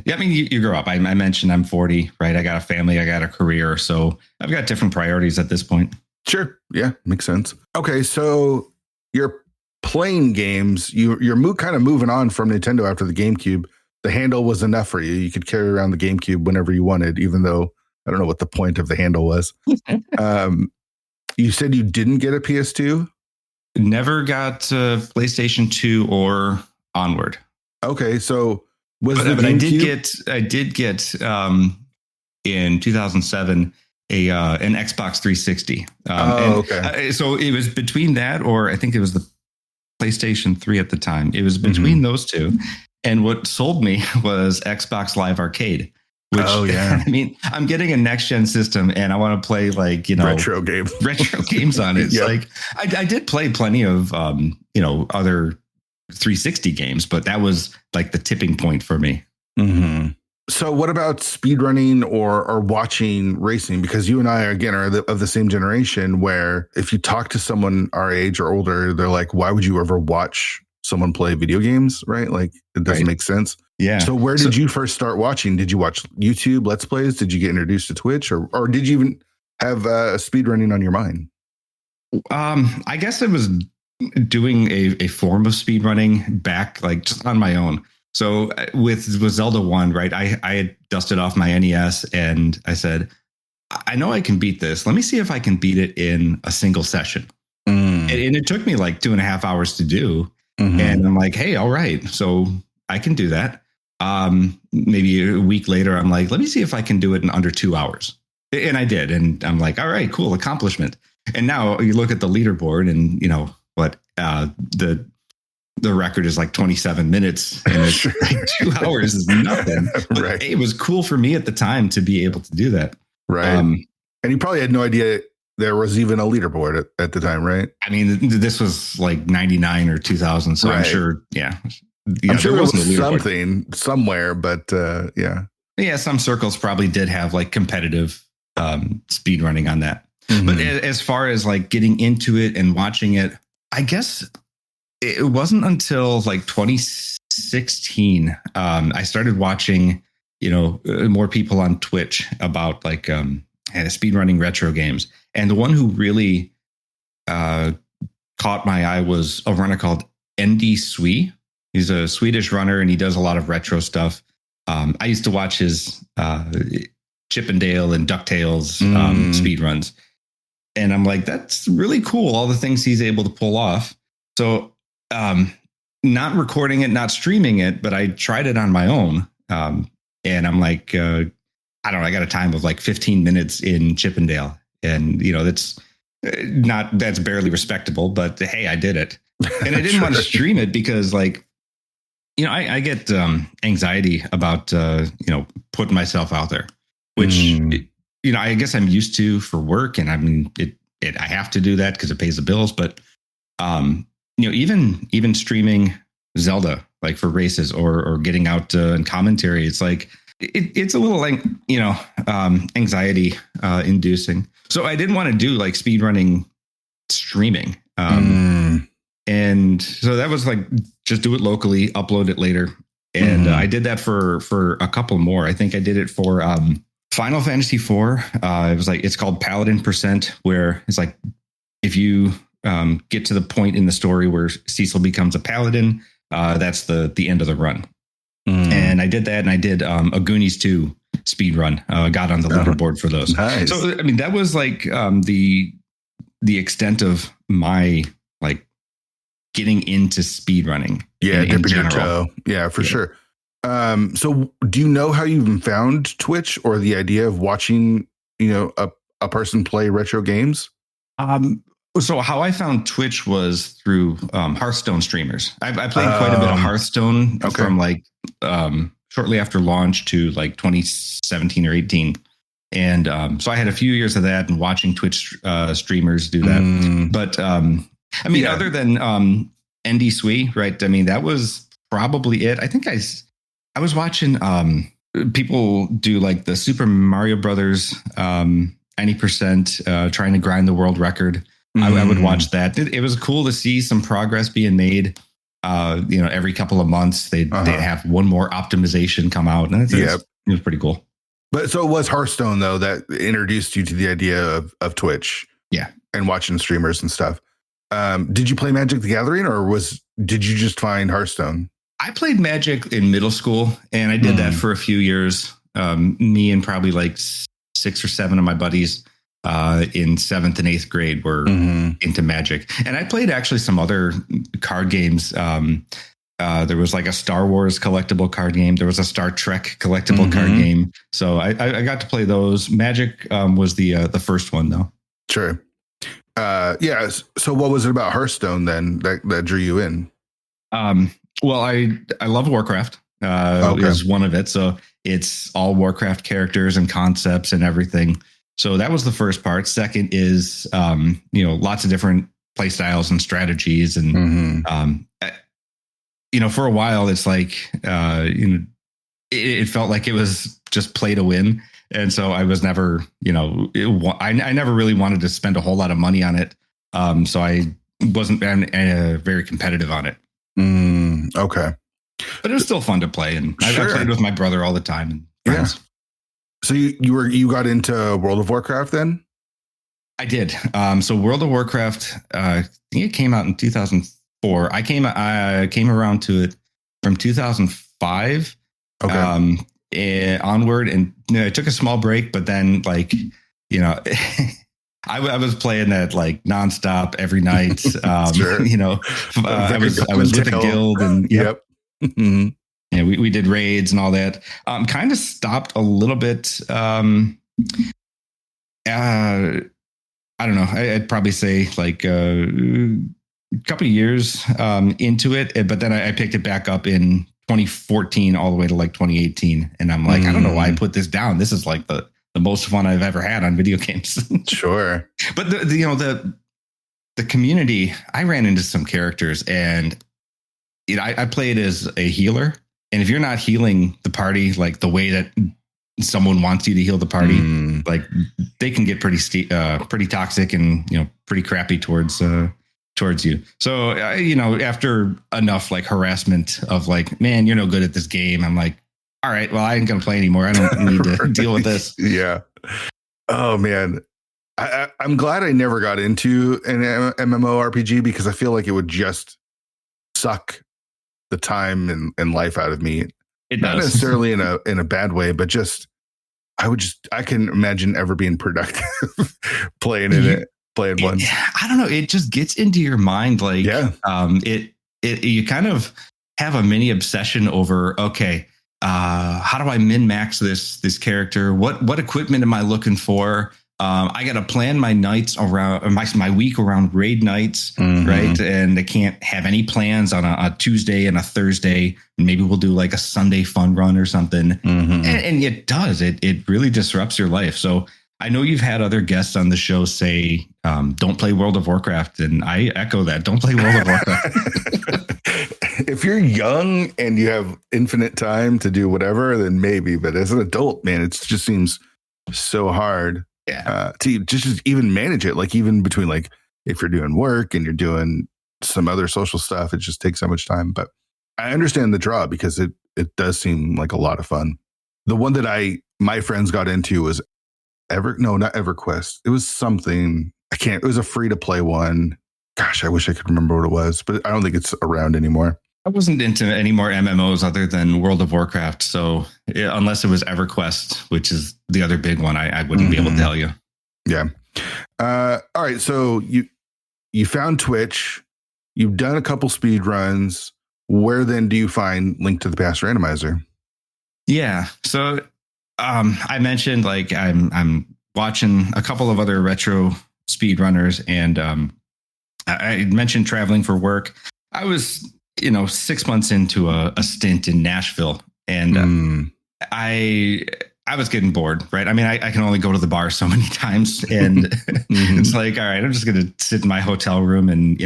yeah, I mean, you grow up. I mentioned I'm 40, right? I got a family, I got a career. So I've got different priorities at this point. Sure. Yeah, makes sense. Okay, so you're playing games. You're kind of moving on from Nintendo after the GameCube. The handle was enough for you. You could carry around the GameCube whenever you wanted, even though I don't know what the point of the handle was. You said you didn't get a PS2? Never got PlayStation 2 or onward. Okay, so but I did get in 2007 an Xbox 360. Okay. So it was between that, or I think it was the PlayStation 3 at the time. It was between those two. And what sold me was Xbox Live Arcade. Which, I mean, I'm getting a next gen system and I want to play retro games on it. Yep. Like I did play plenty of, other 360 games, but that was like the tipping point for me. Mm-hmm. So what about speedrunning or watching racing? Because you and I, again, are of the same generation where if you talk to someone our age or older, they're like, why would you ever watch someone play video games? Right. Like it doesn't make sense. Yeah. So where did you first start watching? Did you watch YouTube Let's Plays? Did you get introduced to Twitch or did you even have speedrunning on your mind? I guess I was doing a form of speedrunning back like just on my own. So with Zelda 1, right, I had dusted off my NES and I said, I know I can beat this. Let me see if I can beat it in a single session. And it took me like 2.5 hours to do. And I'm like, hey, all right, so I can do that. Maybe a week later, I'm like, let me see if I can do it in under 2 hours. And I did. And I'm like, all right, cool, accomplishment. And now you look at the leaderboard and, the record is like 27 minutes and it's like 2 hours is nothing. Right. It was cool for me at the time to be able to do that. Right. And you probably had no idea there was even a leaderboard at the time, right? I mean, this was like 99 or 2000. So I'm sure. Yeah. I'm sure there was something somewhere, but yeah. Yeah, some circles probably did have like competitive speed running on that. Mm-hmm. But as far as like getting into it and watching it, I guess it wasn't until like 2016 I started watching, more people on Twitch about like speed running retro games. And the one who really caught my eye was a runner called Andy Sui. He's a Swedish runner and he does a lot of retro stuff. I used to watch his Chippendale and DuckTales speed runs. And I'm like, that's really cool. All the things he's able to pull off. So not recording it, not streaming it, but I tried it on my own. And I'm like, I don't know, I got a time of like 15 minutes in Chippendale. And, that's barely respectable, but hey, I did it. And I didn't want to stream it because like, I get anxiety about, putting myself out there, which, I guess I'm used to for work. And I mean, I have to do that because it pays the bills. But, even streaming Zelda, like for races or getting out in commentary, it's like, it's a little like, anxiety inducing. So I didn't want to do like speed running streaming. And so that was like, just do it locally, upload it later. And I did that for a couple more. I think I did it for Final Fantasy IV. It's called Paladin Percent, where it's like, if you get to the point in the story where Cecil becomes a paladin, that's the end of the run. And I did that, and I did a Goonies 2 speed run. Got on the leaderboard for those. Nice. So I mean, that was like the extent of my like getting into speed running. Yeah, dipping your toe. Yeah, for sure. So do you know how you even found Twitch or the idea of watching, a person play retro games? So how I found Twitch was through Hearthstone streamers. I played quite a bit of Hearthstone from like shortly after launch to like 2017 or 18. And so I had a few years of that and watching Twitch streamers do that. But I mean, other than Andy Sui, right? I mean, that was probably it. I think I was watching people do like the Super Mario Brothers 90% trying to grind the world record. I would watch that. It was cool to see some progress being made. Every couple of months they'd have one more optimization come out, and it was pretty cool. But so it was Hearthstone though that introduced you to the idea of Twitch, and watching streamers and stuff. Did you play Magic the Gathering, or did you just find Hearthstone? I played Magic in middle school, and I did that for a few years. Me and probably like 6 or 7 of my buddies in 7th and 8th grade were into Magic. And I played actually some other card games. There was like a Star Wars collectible card game. There was a Star Trek collectible card game. So I got to play those. Magic was the first one though. Sure. So what was it about Hearthstone then that drew you in? Well, I love Warcraft. Is one of it. So it's all Warcraft characters and concepts and everything. So that was the first part. Second is, lots of different play styles and strategies. And, for a while, it's like, it felt like it was just play to win. And so I was never, I never really wanted to spend a whole lot of money on it. So I wasn't very competitive on it. Okay. But it was still fun to play. And I played with my brother all the time and friends. Yeah. So you got into World of Warcraft then? I did. So World of Warcraft, I think it came out in 2004. I came around to it from 2005 onward, and I took a small break. But then, like, I was playing that like nonstop every night. I was with a guild, and Yeah, we did raids and all that. Kind of stopped a little bit. I don't know. I'd probably say like a couple of years into it, but then I picked it back up in 2014 all the way to like 2018, and I'm like, I don't know why I put this down. This is like the most fun I've ever had on video games. Sure, but the community, I ran into some characters and I played as a healer, and if you're not healing the party like the way that someone wants you to heal the party, like they can get pretty toxic and pretty crappy towards you. So after enough like harassment of like, man, you're no good at this game, I'm like, all right, well, I ain't gonna play anymore. I don't need to deal with this. Yeah. Oh man, I'm glad I never got into an MMORPG because I feel like it would just suck the time and life out of me. It Not does. necessarily in a bad way, but I can imagine ever being productive playing one. I don't know. It just gets into your mind. Like, you kind of have a mini obsession over, okay, how do I min-max this character? What equipment am I looking for? I got to plan my nights around my week around raid nights, right? And I can't have any plans on a Tuesday and a Thursday. Maybe we'll do like a Sunday fun run or something. And it does. It really disrupts your life. So I know you've had other guests on the show say, don't play World of Warcraft. And I echo that. Don't play World of Warcraft. If you're young and you have infinite time to do whatever, then maybe. But as an adult, man, it just seems so hard. Yeah. To just even manage it, like even between like if you're doing work and you're doing some other social stuff, it just takes so much time. But I understand the draw because it does seem like a lot of fun. The one that my friends got into was not EverQuest. It was something it was a free to play one. Gosh, I wish I could remember what it was, but I don't think it's around anymore. I wasn't into any more MMOs other than World of Warcraft. So unless it was EverQuest, which is the other big one, I wouldn't be able to tell you. Yeah. All right. So you found Twitch. You've done a couple speed runs. Where then do you find Link to the Past Randomizer? Yeah. So I mentioned like I'm watching a couple of other retro speedrunners, and I mentioned traveling for work. I was 6 months into a stint in Nashville, and I was getting bored, right? I mean, I can only go to the bar so many times, and it's like, all right, I'm just going to sit in my hotel room and,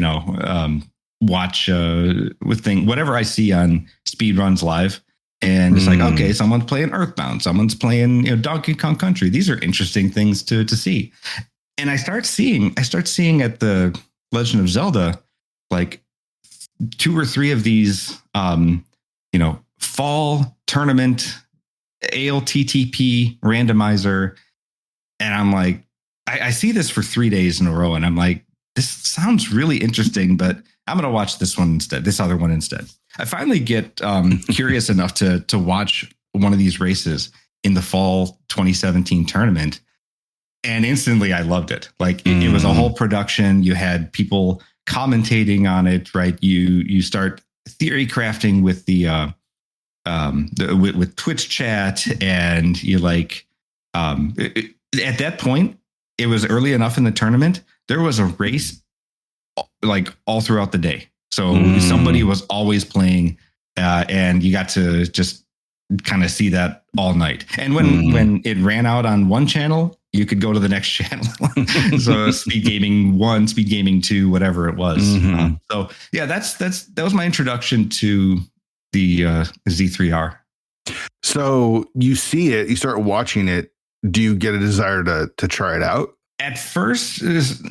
watch whatever I see on Speedruns Live. And it's like, okay, someone's playing Earthbound, someone's playing Donkey Kong Country. These are interesting things to see. And I start seeing at the Legend of Zelda, like 2 or 3 of these, fall tournament ALTTP randomizer. And I'm like, I see this for 3 days in a row. And I'm like, this sounds really interesting, but I'm going to watch this other one instead. I finally get curious enough to watch one of these races in the fall 2017 tournament. And instantly I loved it. Like it was a whole production. You had people commentating on it, right? You start theory crafting with with Twitch chat, and you like at that point, it was early enough in the tournament. There was a race like all throughout the day. So somebody was always playing, and you got to just kind of see that all night. And when it ran out on one channel, you could go to the next channel. So Speed Gaming 1, Speed Gaming 2, whatever it was. So yeah, that was my introduction to the Z3R. So you see it, you start watching it. Do you get a desire to try it out? At first,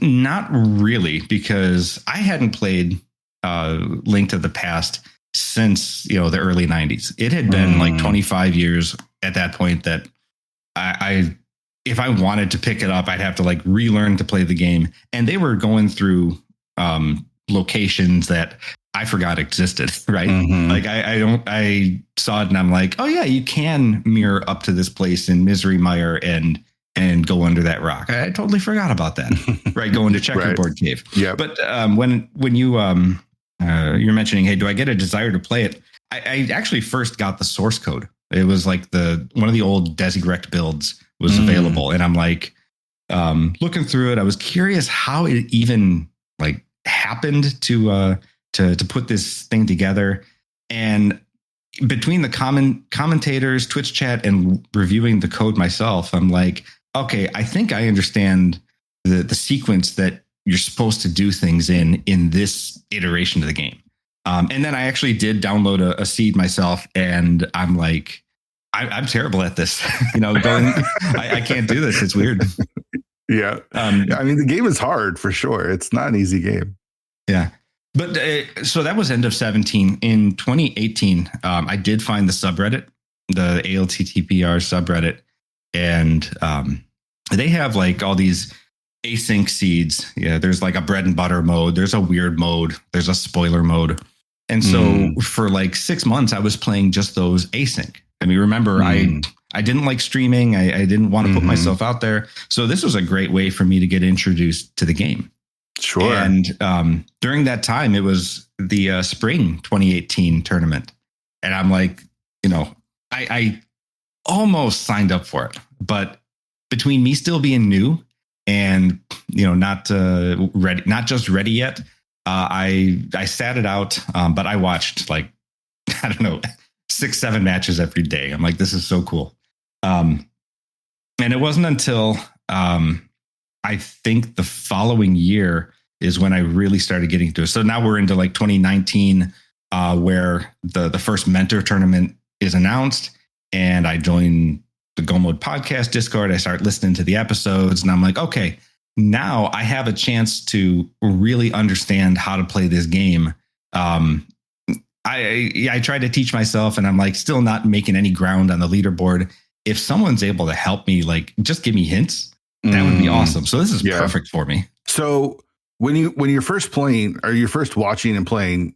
not really, because I hadn't played Link to the Past since the early 90s. It had been like 25 years at that point that I if I wanted to pick it up, I'd have to like relearn to play the game. And they were going through locations that I forgot existed, right? Like I saw it and I'm like, oh yeah, you can mirror up to this place in Misery Mire and go under that rock. I totally forgot about that, right? Go into Checkerboard Cave. Yeah. But when you're mentioning, hey, do I get a desire to play it? I actually first got the source code. It was like one of the old Desirect builds was available. And I'm like, looking through it, I was curious how it even like happened to put this thing together. And between the commentators, Twitch chat, and reviewing the code myself, I'm like, okay, I think I understand the sequence that you're supposed to do things in this iteration of the game. And then I actually did download a seed myself, and I'm like, I'm terrible at this. I can't do this. It's weird. Yeah. I mean, the game is hard for sure. It's not an easy game. Yeah. But so that was end of 17. In 2018, I did find the subreddit, the ALTTPR subreddit. And they have like all these async seeds. Yeah, there's like a bread and butter mode. There's a weird mode. There's a spoiler mode. And so for like 6 months, I was playing just those async. I mean, remember, I didn't like streaming. I didn't want to put myself out there. So this was a great way for me to get introduced to the game. Sure. And during that time, it was the spring 2018 tournament. And I'm like, I almost signed up for it. But between me still being new and, not ready, not just ready yet, I sat it out. But I watched 6-7 matches every day. I'm like, this is so cool. And it wasn't until I think the following year is when I really started getting into it. So now we're into like 2019, where the first mentor tournament is announced, and I join the Go Mode podcast Discord. I start listening to the episodes, and I'm like, okay, now I have a chance to really understand how to play this game. I tried to teach myself, and I'm like still not making any ground on the leaderboard. If someone's able to help me, like just give me hints, that would be awesome. So this is perfect for me. So when you're first playing, or you're first watching and playing,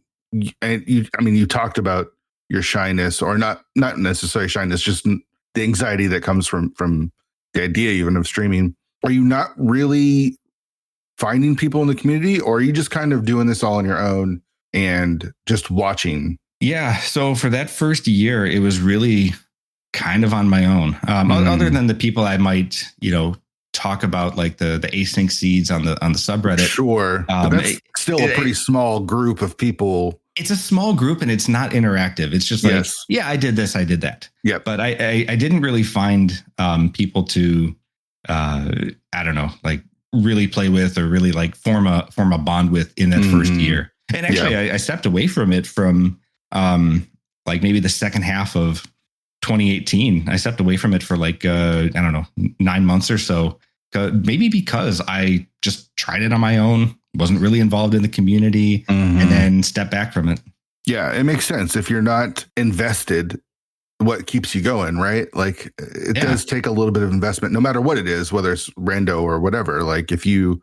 and you talked about your shyness, or not necessarily shyness, just the anxiety that comes from the idea even of streaming. Are you not really finding people in the community, or are you just kind of doing this all on your own and just watching? Yeah. So for that first year, it was really kind of on my own. Other than the people I might, talk about, like the async seeds on the subreddit. Sure. But that's still a pretty small group of people. It's a small group, and it's not interactive. It's just like, yeah, I did this, I did that. Yeah. But I didn't really find people to, I don't know, like really play with, or really like form a bond with in that first year. And actually, I stepped away from it from like maybe the second half of 2018. I stepped away from it for like, I don't know, 9 months or so. Maybe because I just tried it on my own, wasn't really involved in the community, and then stepped back from it. Yeah, it makes sense. If you're not invested, what keeps you going, right? Like it does take a little bit of investment, no matter what it is, whether it's rando or whatever. Like if you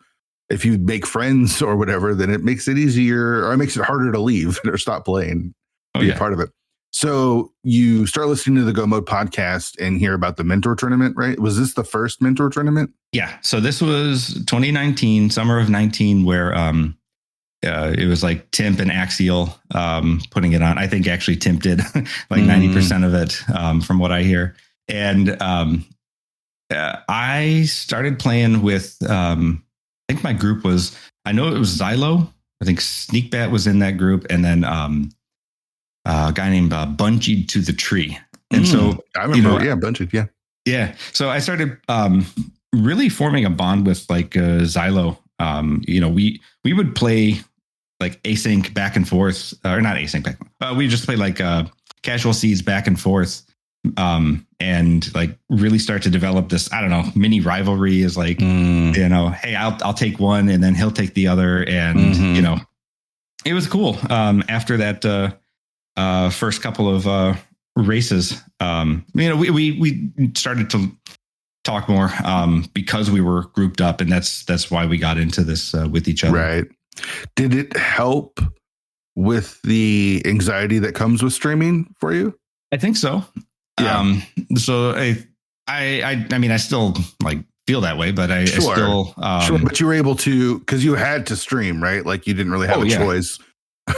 make friends or whatever, then it makes it easier, or it makes it harder to leave or stop playing, be a part of it. So you start listening to the Go Mode podcast and hear about the mentor tournament, right? Was this the first mentor tournament? Yeah. So this was 2019, summer of 19, where it was like Timp and Axial putting it on. I think actually Timp did like 90% of it, from what I hear. And I started playing with, I think my group was, I know it was Xylo. I think Sneakbat was in that group. And then a guy named Bungeed to the Tree. And so I remember, Bungeed, yeah. So I started really forming a bond with like Xylo. We would play like async back and forth, or not async back. We just play like casual seeds back and forth, and like really start to develop this, I don't know, mini rivalry. Is like, hey, I'll take one, and then he'll take the other, and it was cool. After that first couple of races, we started to talk more because we were grouped up, and that's why we got into this with each other. Right. Did it help with the anxiety that comes with streaming for you? I think so. Yeah. So I mean, I still like feel that way, but I still sure. But you were able to, because you had to stream, right? Like you didn't really have a choice.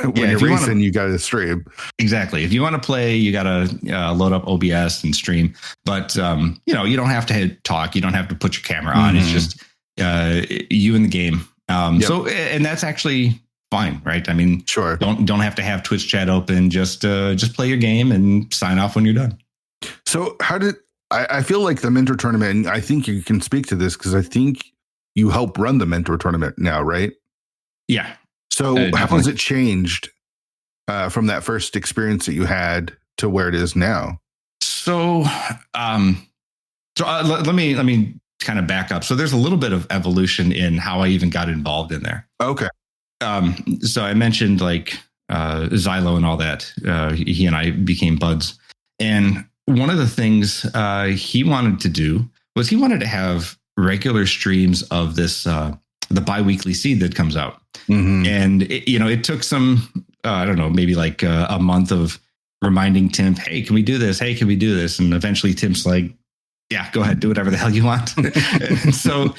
When you're racing, you got to stream. Exactly. If you want to play, you got to load up OBS and stream. But you don't have to talk. You don't have to put your camera on. It's just you in the game. So, and that's actually fine, right? I mean, sure. Don't have to have Twitch chat open. Just play your game and sign off when you're done. So, how did I feel like the mentor tournament? And I think you can speak to this because I think you help run the mentor tournament now, right? Yeah. So how has it changed from that first experience that you had to where it is now? So, let me kind of back up. So there's a little bit of evolution in how I even got involved in there. Okay. So I mentioned like Xylo and all that. He and I became buds. And one of the things he wanted to do was he wanted to have regular streams of this, the biweekly seed that comes out. Mm-hmm. And, it took some, I don't know, maybe like a month of reminding Tim, hey, can we do this? Hey, can we do this? And eventually Tim's like, yeah, go ahead, do whatever the hell you want. And so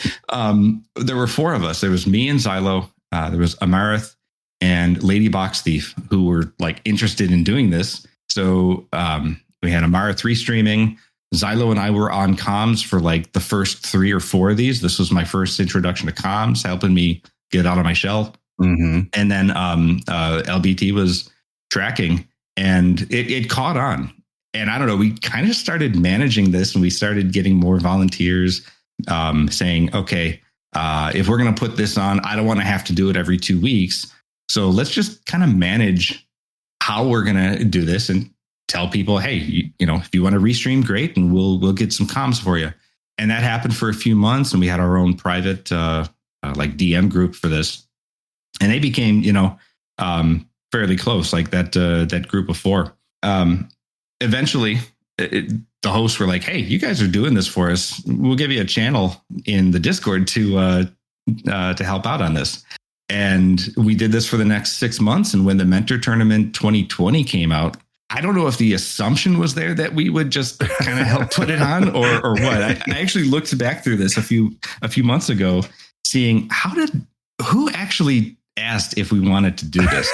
there were four of us. There was me and Xylo. There was Amarith and Lady Box Thief, who were like interested in doing this. So we had Amarith restreaming. Xylo and I were on comms for like the first 3 or 4 of these. This was my first introduction to comms, helping me get out of my shell. Mm-hmm. And then LBT was tracking, and it caught on. And I don't know, we kind of started managing this, and we started getting more volunteers saying, okay, if we're going to put this on, I don't want to have to do it every 2 weeks. So let's just kind of manage how we're going to do this and tell people, hey, if you want to restream, great. And we'll get some comms for you. And that happened for a few months. And we had our own private like DM group for this. And they became, fairly close, like that group of 4. Eventually, the hosts were like, hey, you guys are doing this for us. We'll give you a channel in the Discord to help out on this. And we did this for the next 6 months. And when the Mentor Tournament 2020 came out, I don't know if the assumption was there that we would just kind of help put it on or what. I actually looked back through this a few months ago, seeing who actually asked if we wanted to do this.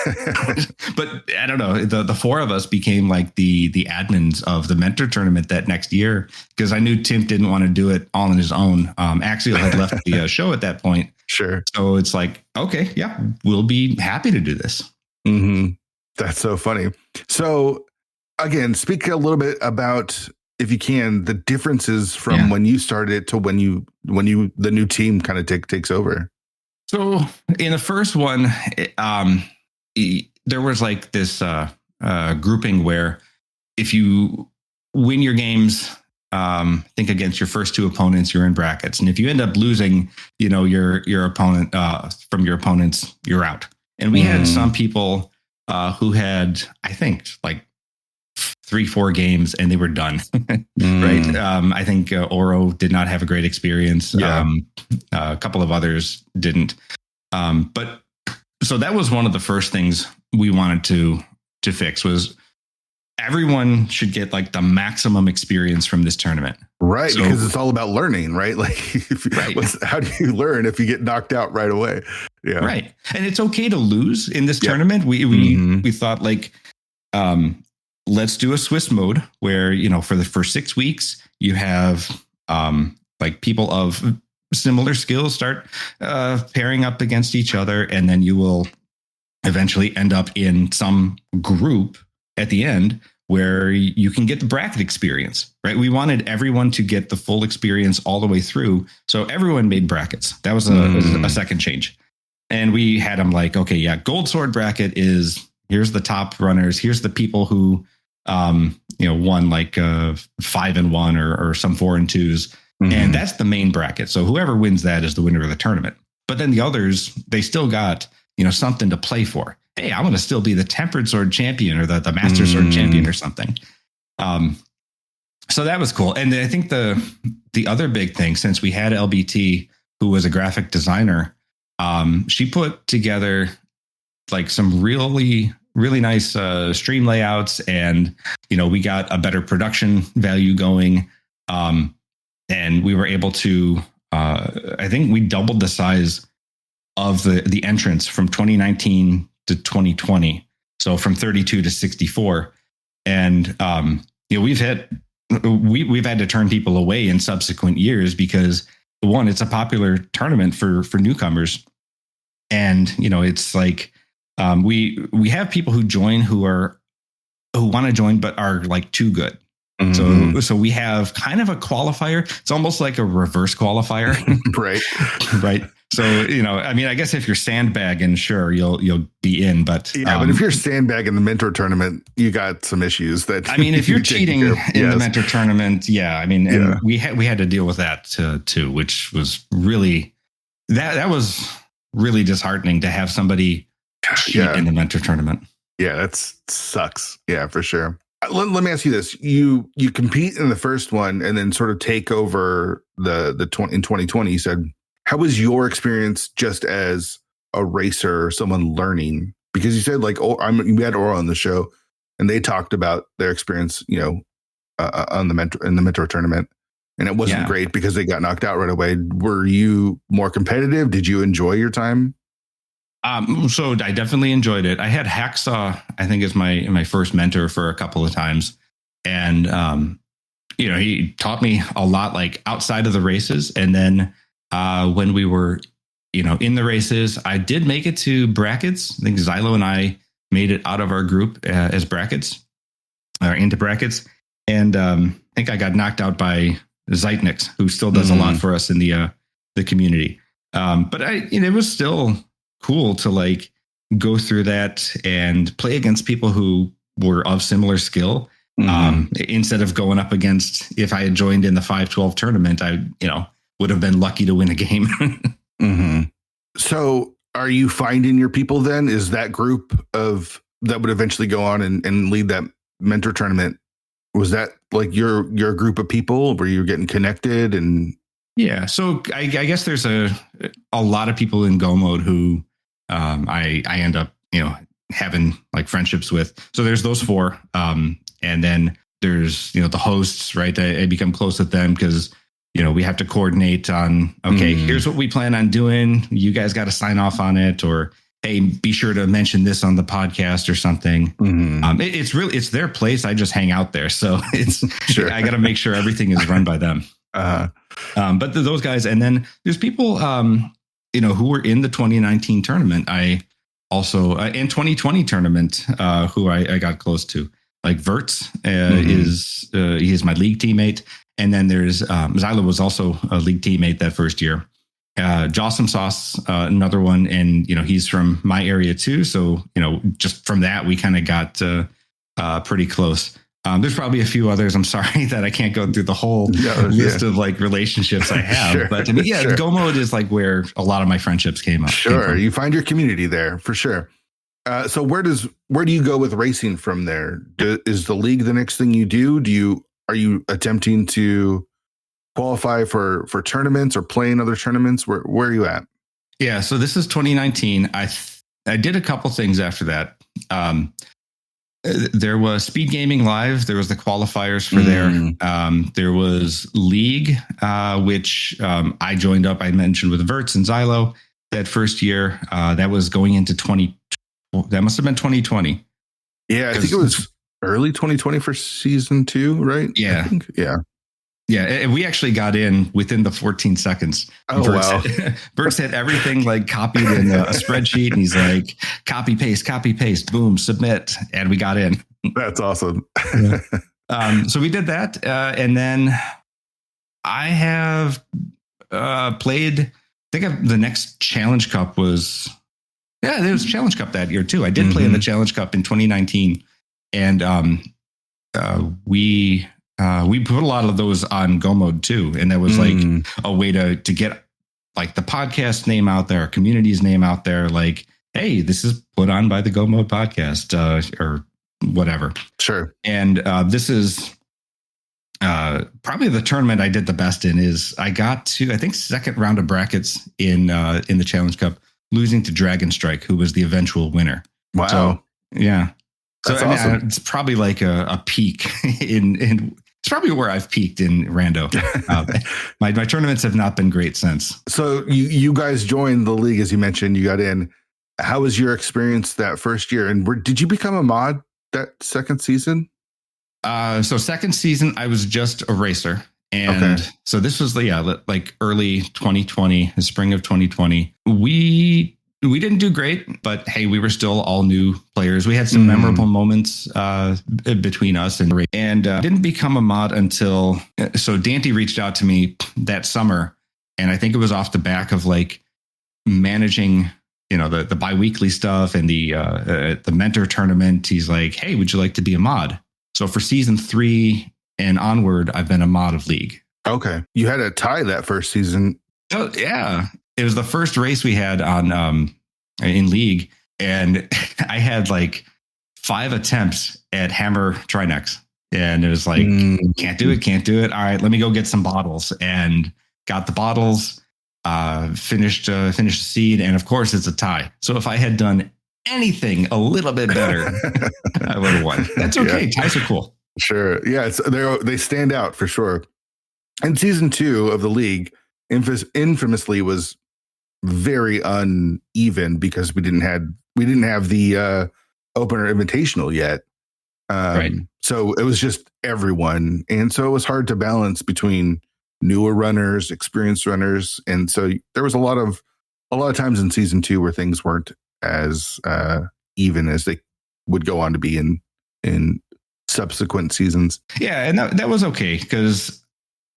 But I don't know. The 4 of us became like the admins of the Mentor Tournament that next year, because I knew Tim didn't want to do it all on his own. Axial had left the show at that point. Sure. So it's like, okay, yeah, we'll be happy to do this. Mm-hmm. That's so funny. So again, speak a little bit about, if you can, the differences from when you started to when the new team kind of takes over. So in the first one, there was like this grouping where if you win your games, think against your first 2 opponents, you're in brackets. And if you end up losing, your opponent from your opponents, you're out. And we had some people who had, I think, like 3-4 games and they were done. Right. I think Oro did not have a great experience. Yeah. A couple of others didn't. But so that was one of the first things we wanted to fix, was everyone should get like the maximum experience from this tournament. Right. So, because it's all about learning, right? Like, right. How do you learn if you get knocked out right away? Yeah. Right. And it's okay to lose in this tournament. We thought like, let's do a Swiss mode where, for the first 6 weeks, you have like people of similar skills start pairing up against each other. And then you will eventually end up in some group at the end where you can get the bracket experience, right? We wanted everyone to get the full experience all the way through. So everyone made brackets. That was a second change. And we had them like, okay, yeah, gold sword bracket is, here's the top runners. Here's the people who, won like 5-1 or some 4-2s. And that's the main bracket. So whoever wins that is the winner of the tournament. But then the others, they still got, something to play for. Hey, I want to still be the Tempered Sword champion or the Master Sword champion or something. So that was cool. And I think the other big thing, since we had LBT, who was a graphic designer, she put together like some really, really nice stream layouts, and we got a better production value going, and we were able to I think we doubled the size of the entrance from 2019 to 2020, so from 32 to 64. And we've had to turn people away in subsequent years because, one, it's a popular tournament for newcomers, and it's like we have people who join who want to join but are like too good. So we have kind of a qualifier. It's almost like a reverse qualifier. Right. Right. So, I mean, I guess if you're sandbagging, sure, you'll be in, but but if you're sandbagging the mentor tournament, you got some issues that, I mean, if you're cheating in the mentor tournament, I mean, and we had to deal with that too, which was really, that was really disheartening to have somebody cheat in the mentor tournament. Yeah, that sucks. Yeah, for sure. Let me ask you this: you compete in the first one, and then sort of take over in 2020. You said, how was your experience just as a racer or someone learning? Because you said we had Aura on the show, and they talked about their experience, on the mentor tournament, and it wasn't great because they got knocked out right away. Were you more competitive? Did you enjoy your time? So I definitely enjoyed it. I had Hacksaw, I think, as my first mentor for a couple of times. And, he taught me a lot, like outside of the races. And then when we were, in the races, I did make it to brackets. I think Xylo and I made it out of our group as brackets, or into brackets. And I think I got knocked out by Zeitnix, who still does a lot for us in the community. But it was still cool to go through that and play against people who were of similar skill. Instead of going up against, if I had joined in the 5-12 tournament, I, would have been lucky to win a game. So are you finding your people then? Is that group that would eventually go on and lead that mentor tournament? Was that like your group of people where you're getting connected? And yeah, so I guess there's a lot of people in Go mode who I end up, having like friendships with. So there's those 4. And then there's, the hosts, right? I become close with them because, we have to coordinate on, okay, here's what we plan on doing. You guys got to sign off on it, or, hey, be sure to mention this on the podcast or something. It's their place. I just hang out there. So it's, I got to make sure everything is run by them. But those guys, and then there's people, who were in the 2019 tournament. I also in 2020 tournament, who I got close to, like Verts he is my league teammate. And then there's Xylo was also a league teammate that first year. Jossum Sauce, another one. And, he's from my area too. So, just from that, we kind of got pretty close. There's probably a few others. I'm sorry that I can't go through the whole list of relationships I have. But Go mode is where a lot of my friendships came up. Sure. You find your community there for sure. So where do you go with racing from there? Is the league the next thing you do? Are you attempting to qualify for tournaments or play in other tournaments? Where are you at? Yeah. So this is 2019. I did a couple things after that. There was Speed Gaming Live. There was the qualifiers for there. There was League, which I joined up. I mentioned with Verts and Xylo that first year. That was going into that must have been 2020. Yeah, I think it was early 2020 for season 2, right? Yeah. Yeah, and we actually got in within the 14 seconds. Oh, wow. Verts had everything copied in a spreadsheet, and he's like, copy, paste, boom, submit. And we got in. That's awesome. So we did that. And then I have played, I think the next Challenge Cup was, there was Challenge Cup that year too. I did play in the Challenge Cup in 2019. And we put a lot of those on Go mode too. And that was a way to get the podcast name out there, community's name out there. Hey, this is put on by the Go mode podcast, or whatever. Sure. And this is probably the tournament I did the best in. Is I got to, I think, second round of brackets in the Challenge Cup, losing to Dragon Strike, who was the eventual winner. Wow. So, yeah. So awesome. It's probably a peak in it's probably where I've peaked in Rando. My tournaments have not been great since. So you guys joined the league, as you mentioned. You got in. How was your experience that first year? And did you become a mod that second season? So second season, I was just a racer. And so this was early 2020, the spring of 2020. We didn't do great, but hey, we were still all new players. We had some memorable moments between us and didn't become a mod until, so Dante reached out to me that summer. And I think it was off the back of managing, the biweekly stuff and the mentor tournament, he's like, hey, would you like to be a mod? So for season 3 and onward, I've been a mod of League. Okay. You had a tie that first season. Oh, yeah. It was the first race we had on in League. And I had like 5 attempts at Hammer Trinex. And it was like, can't do it. All right, let me go get some bottles. And got the bottles, finished the seed. And of course, it's a tie. So if I had done anything a little bit better, I would have won. That's okay. Yeah. Ties are cool. Sure. Yeah, they stand out for sure. And season 2 of the League infamously was very uneven because we didn't have the opener invitational yet. Right. So it was just everyone, and so it was hard to balance between newer runners, experienced runners, and so there was a lot of times in season 2 where things weren't as even as they would go on to be in subsequent seasons. Yeah, and that was okay because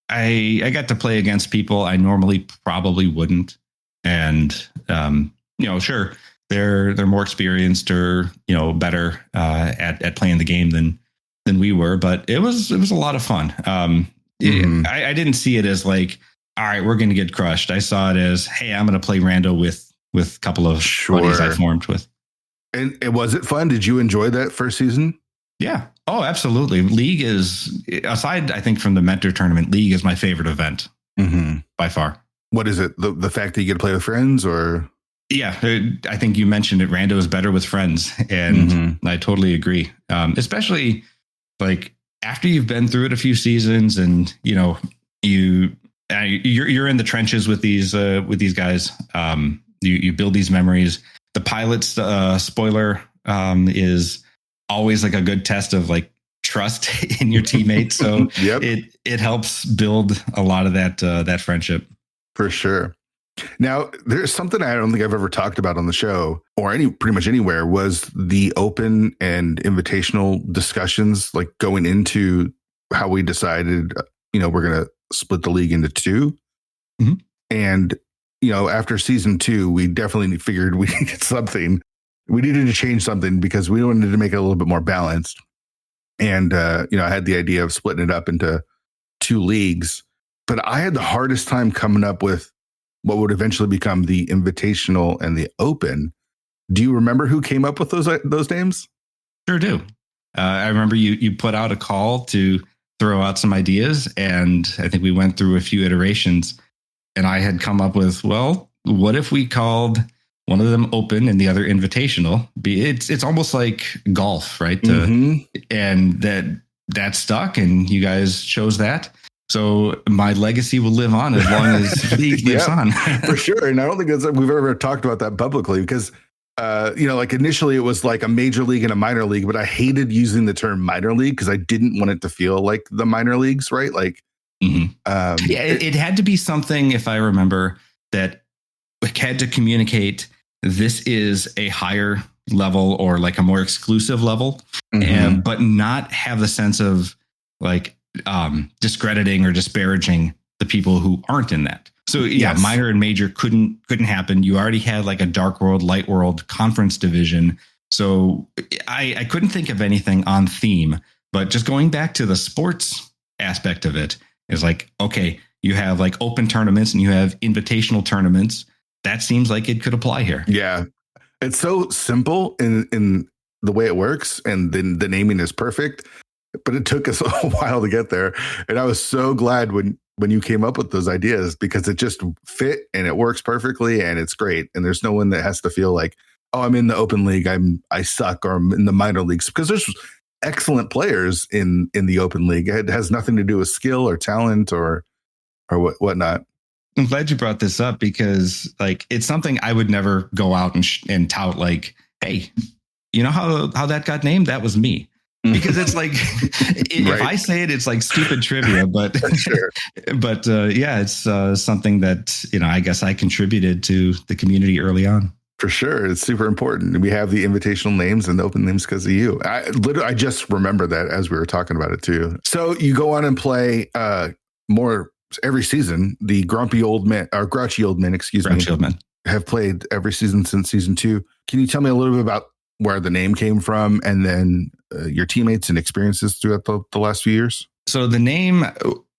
I got to play against people I normally probably wouldn't, and sure, they're more experienced or better at playing the game than we were, but it was a lot of fun. I didn't see it as like, all right, we're going to get crushed. I saw it as, hey, I'm going to play rando with a couple of buddies I formed with. And was it fun? Did you enjoy that first season? Yeah. Oh, absolutely. League is, aside, I think, from the mentor tournament, League is my favorite event by far. What is it? The fact that you get to play with friends, or? Yeah, I think you mentioned it. Rando is better with friends, and I totally agree. Especially like after you've been through it a few seasons, and you're in the trenches with these guys. You build these memories. The pilot's spoiler is always like a good test of like trust in your teammates. So it helps build a lot of that friendship for sure. Now, there's something I don't think I've ever talked about on the show or pretty much anywhere, was the open and invitational discussions, like going into how we decided, we're going to split the league into 2. And, after season 2, we definitely figured we needed something. We needed to change something because we wanted to make it a little bit more balanced. And, I had the idea of splitting it up into 2 leagues, but I had the hardest time coming up with what would eventually become the invitational and the open. Do you remember who came up with those names? Sure do. I remember you put out a call to throw out some ideas, and I think we went through a few iterations, and I had come up with, well, what if we called one of them open and the other invitational? It's almost like golf, right? And that stuck, and you guys chose that. So my legacy will live on as long as League lives on. For sure. And I don't think we've ever talked about that publicly because, like initially it was like a major league and a minor league, but I hated using the term minor league because I didn't want it to feel like the minor leagues, right? Like, it had to be something, if I remember, that had to communicate this is a higher level or like a more exclusive level, but not have the sense of like, discrediting or disparaging the people who aren't in that. So minor and major couldn't happen. You already had like a dark world, light world conference division. So I couldn't think of anything on theme, but just going back to the sports aspect of it is like, okay, you have like open tournaments and you have invitational tournaments. That seems like it could apply here. Yeah. It's so simple in the way it works. And then the naming is perfect. But it took us a while to get there. And I was so glad when you came up with those ideas because it just fit and it works perfectly and it's great. And there's no one that has to feel like, oh, I'm in the open league, I suck, or I'm in the minor leagues, because there's excellent players in the open league. It has nothing to do with skill or talent or whatnot. I'm glad you brought this up because like it's something I would never go out and tout like, hey, you know how that got named? That was me. Because it's like, if I say it, it's like stupid trivia, but, it's something that, I guess I contributed to the community early on. For sure. It's super important. We have the invitational names and the open names because of you. I just remember that as we were talking about it too. So you go on and play more every season, the grouchy old men, have played every season since season 2. Can you tell me a little bit about where the name came from and then your teammates and experiences throughout the last few years? So the name,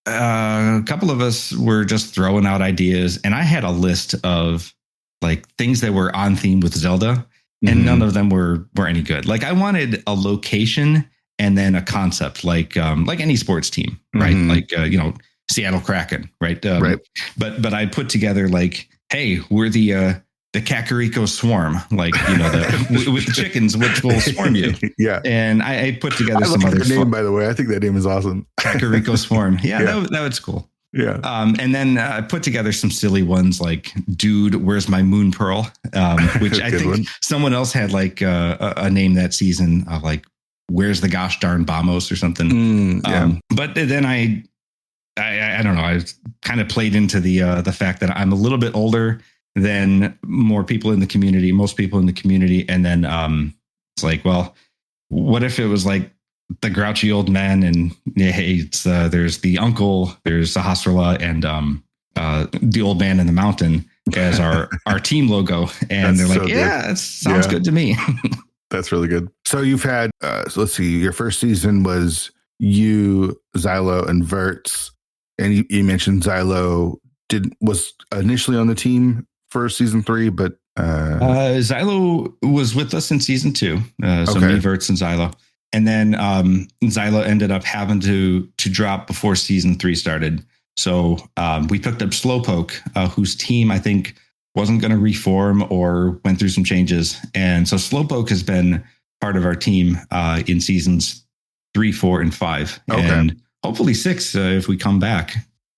a couple of us were just throwing out ideas, and I had a list of like things that were on theme with Zelda, and none of them were any good. Like I wanted a location and then a concept, like any sports team, right? Like Seattle Kraken, right? Right. But I put together like, hey, we're the Kakariko Swarm, like with the chickens, which will swarm you. Yeah. And I put together some other name, by the way. I think that name is awesome. Kakariko Swarm. Yeah, that was cool. Yeah. And then I put together some silly ones like, dude, where's my moon pearl? Which I think someone else had like a name that season of like, where's the gosh darn Bamos or something. But then I don't know. I kind of played into the fact that I'm a little bit older than most people in the community. And then it's like, well, what if it was like the grouchy old man and it's there's the uncle, there's Sahasrara and the old man in the mountain as our team logo. And they're like, it sounds good to me. That's really good. So you've had, so let's see, your first season was you, Xylo, and Verts. And you mentioned Xylo was initially on the team for season 3, but Xylo was with us in season 2. So me, Verts, and Xylo. And then Xylo ended up having to drop before season 3 started. So we picked up Slowpoke, whose team I think wasn't going to reform or went through some changes. And so Slowpoke has been part of our team in seasons 3, 4, and 5. And hopefully 6 if we come back.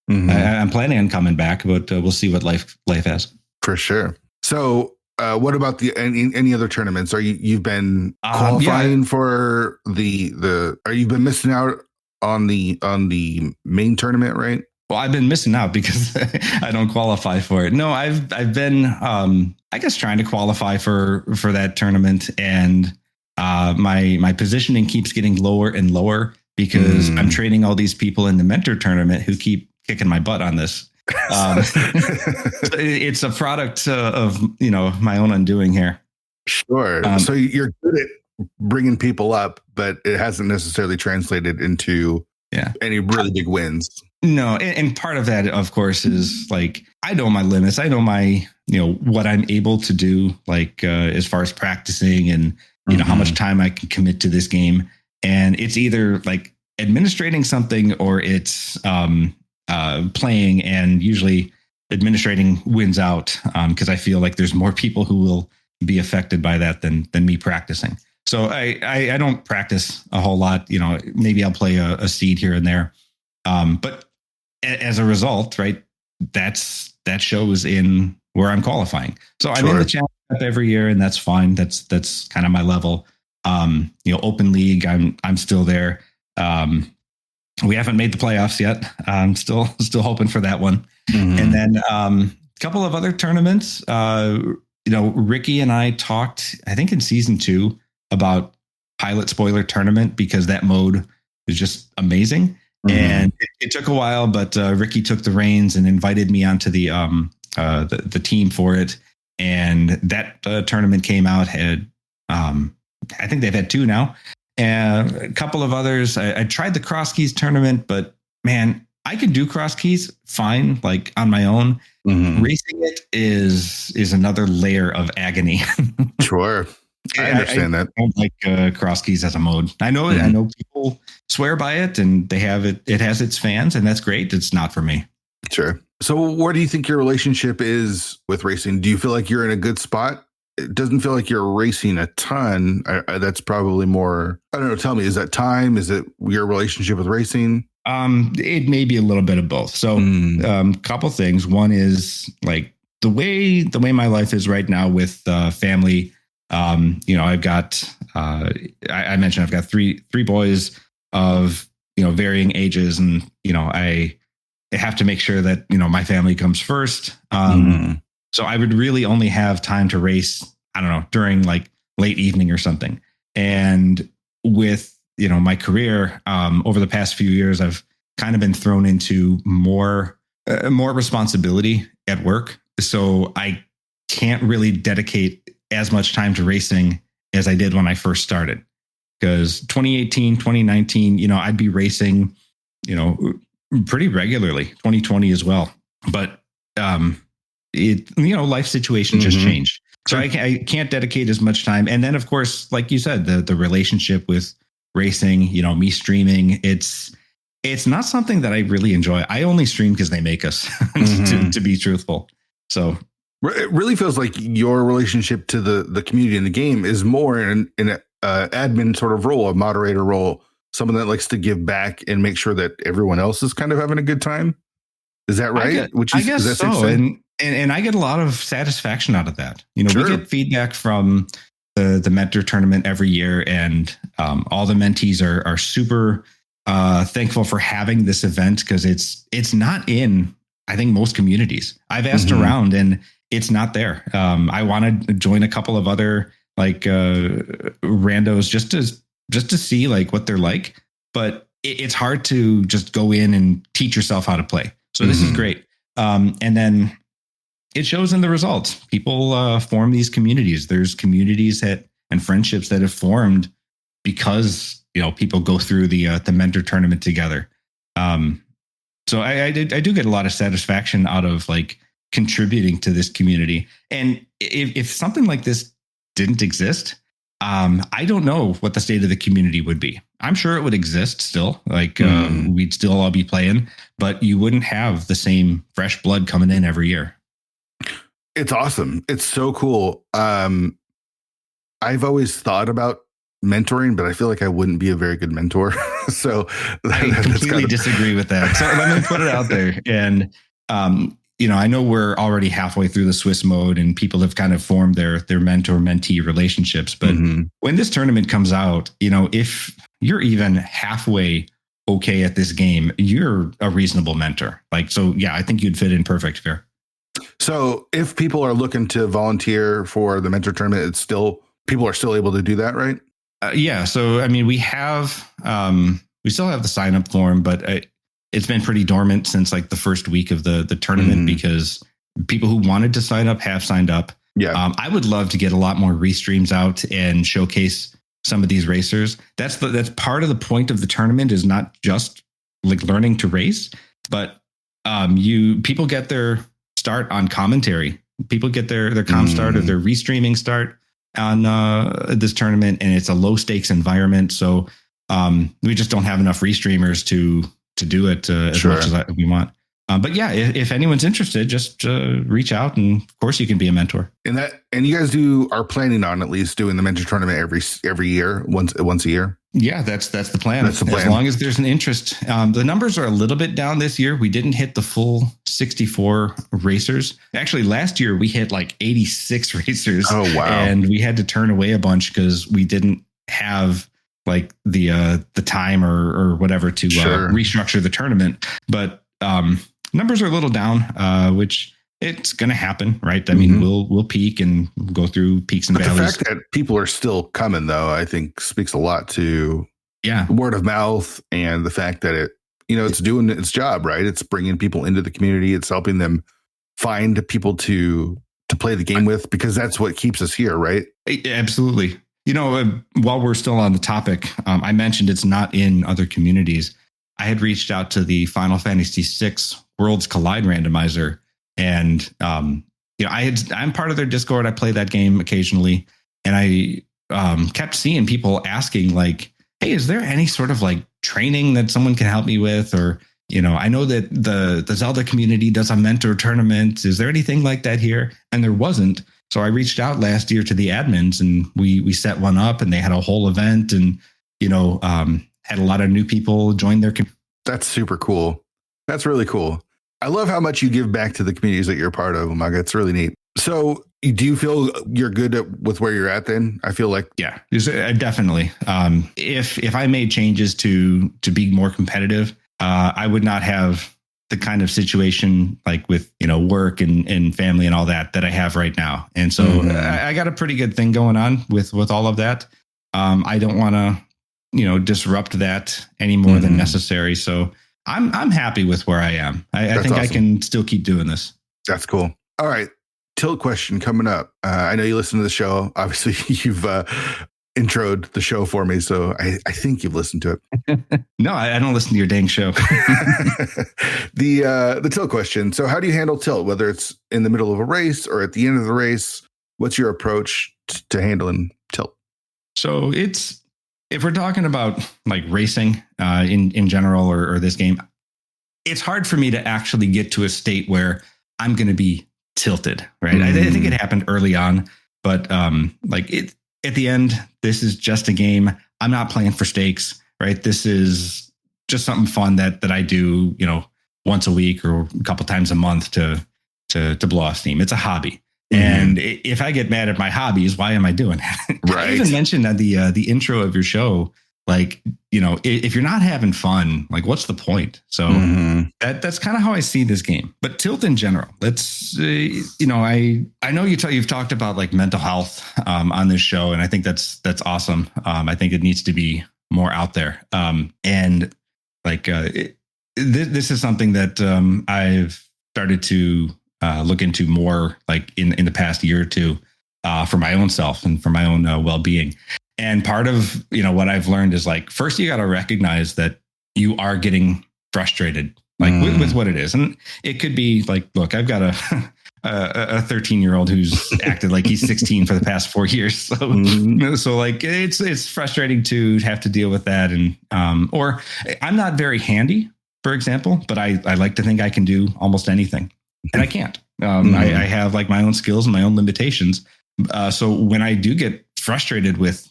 I'm planning on coming back, but we'll see what life has. For sure. So what about any other tournaments? You've been qualifying for you've been missing out on the main tournament, right? Well, I've been missing out because I don't qualify for it. No, I've been I guess trying to qualify for that tournament, and my positioning keeps getting lower and lower because I'm training all these people in the mentor tournament who keep kicking my butt on this. It's a product of my own undoing here. Sure. So you're good at bringing people up, but it hasn't necessarily translated into any really big wins. No, and part of that, of course, is like I know my limits. I know my what I'm able to do, like as far as practicing and how much time I can commit to this game. And it's either like administrating something or it's playing, and usually administrating wins out because I feel like there's more people who will be affected by that than me practicing. So I don't practice a whole lot. Maybe I'll play a seed here and there. But as a result, right, that shows in where I'm qualifying. So I'm in the challenge every year, and that's fine. That's kind of my level. Open league, I'm still there. We haven't made the playoffs yet. I'm still hoping for that one. And then a couple of other tournaments. Ricky and I talked, I think in season 2, about Pilot Spoiler Tournament because that mode is just amazing. And it took a while, but Ricky took the reins and invited me onto the team for it. And that tournament came out. I think they've had 2 now. And a couple of others. I tried the Cross Keys tournament, but man, I could do Cross Keys fine, like on my own. Racing it is another layer of agony. Sure. I understand that. I don't like Cross Keys as a mode. I know people swear by it and they have it. It has its fans, and that's great. It's not for me. Sure. So where do you think your relationship is with racing? Do you feel like you're in a good spot? It doesn't feel like you're racing a ton. That's probably more, I don't know. Tell me, is that time? Is it your relationship with racing? It may be a little bit of both. So couple things. One is like the way my life is right now with family. I've got, I mentioned I've got three boys of, varying ages, and, I have to make sure that, my family comes first. So I would really only have time to race, I don't know, during like late evening or something. And with, my career, over the past few years, I've kind of been thrown into more responsibility at work. So I can't really dedicate as much time to racing as I did when I first started. Because 2018, 2019, I'd be racing, pretty regularly, 2020 as well. But life situation just changed. So I can't dedicate as much time. And then, of course, like you said, the relationship with racing, me streaming, it's not something that I really enjoy. I only stream because they make us, to be truthful. So it really feels like your relationship to the community in the game is more in an admin sort of role, a moderator role, someone that likes to give back and make sure that everyone else is kind of having a good time. Is that right? I guess so. And I get a lot of satisfaction out of that. We get feedback from the mentor tournament every year, and all the mentees are super thankful for having this event, because it's not in, I think, most communities. I've asked around and it's not there. I want to join a couple of other randos just to see like what they're like, but it's hard to just go in and teach yourself how to play. So this is great. And then it shows in the results. People form these communities. There's communities and friendships that have formed because, people go through the mentor tournament together. So I do get a lot of satisfaction out of like contributing to this community. And if something like this didn't exist, I don't know what the state of the community would be. I'm sure it would exist still. Like we'd still all be playing, but you wouldn't have the same fresh blood coming in every year. It's awesome. It's so cool. I've always thought about mentoring, but I feel like I wouldn't be a very good mentor. So I completely disagree with that. So let me put it out there. And, I know we're already halfway through the Swiss mode and people have kind of formed their mentor-mentee relationships. But when this tournament comes out, if you're even halfway okay at this game, you're a reasonable mentor. I think you'd fit in perfect here. So if people are looking to volunteer for the mentor tournament, people are still able to do that, right? Yeah. So, we still have the sign up form, but it's been pretty dormant since like the first week of the tournament because people who wanted to sign up have signed up. Yeah. I would love to get a lot more restreams out and showcase some of these racers. That's part of the point of the tournament, is not just like learning to race, but people get their start on commentary. People get their start or their restreaming start on this tournament, and it's a low stakes environment. So we just don't have enough restreamers to do it as much as we want. But yeah, if anyone's interested, just reach out, and of course you can be a mentor. And you guys are planning on at least doing the mentor tournament every year, once a year. Yeah, that's the plan. That's the plan. As long as there's an interest. The numbers are a little bit down this year. We didn't hit the full 64 racers. Actually, last year we hit like 86 racers. Oh wow! And we had to turn away a bunch because we didn't have like the time or whatever to restructure the tournament. But numbers are a little down, which it's going to happen, right? I mean, we'll peak and go through peaks and valleys. The fact that people are still coming, though, I think speaks a lot to word of mouth, and the fact that it's doing its job, right? It's bringing people into the community. It's helping them find people to play the game with, because that's what keeps us here, right? Absolutely. While we're still on the topic, I mentioned it's not in other communities. I had reached out to the Final Fantasy VI Worlds Collide randomizer, and I'm part of their Discord. I play that game occasionally, and I kept seeing people asking like, "Hey, is there any sort of like training that someone can help me with?" Or I know that the Zelda community does a mentor tournament. Is there anything like that here? And there wasn't. So I reached out last year to the admins, and we set one up, and they had a whole event, and had a lot of new people join their community. That's super cool. That's really cool. I love how much you give back to the communities that you're a part of, Lumaga. It's really neat. So do you feel you're good with where you're at then? I feel like. Yeah, definitely. If I made changes to be more competitive, I would not have the kind of situation like with, work and family and all that I have right now. And so I got a pretty good thing going on with all of that. I don't want to, disrupt that any more than necessary. So I'm happy with where I am. I think awesome. I can still keep doing this. That's cool. All right. Tilt question coming up. I know you listen to the show. Obviously, you've introed the show for me, so I think you've listened to it. No, I don't listen to your dang show. The tilt question. So how do you handle tilt, whether it's in the middle of a race or at the end of the race? What's your approach to handling tilt? So if we're talking about like racing in general or this game, it's hard for me to actually get to a state where I'm going to be tilted, right? I think it happened early on, but at the end, this is just a game. I'm not playing for stakes, right? This is just something fun that I do, once a week or a couple times a month to blow off steam. It's a hobby. And if I get mad at my hobbies, why am I doing it? Right. I even mentioned at the intro of your show, like, if you're not having fun, like, what's the point? So that's kind of how I see this game. But tilt in general, let's, I know you've talked about like mental health on this show, and I think that's awesome. I think it needs to be more out there. And like this is something that I've started to look into more, like in the past year or two, for my own self and for my own well-being. And part of, what I've learned is like, first you got to recognize that you are getting frustrated, like with what it is. And it could be like, look, I've got a 13-year-old who's acted like he's 16 for the past 4 years. So like, it's frustrating to have to deal with that. And, or I'm not very handy, for example, but I like to think I can do almost anything, and I can't. I have like my own skills and my own limitations. So when I do get frustrated with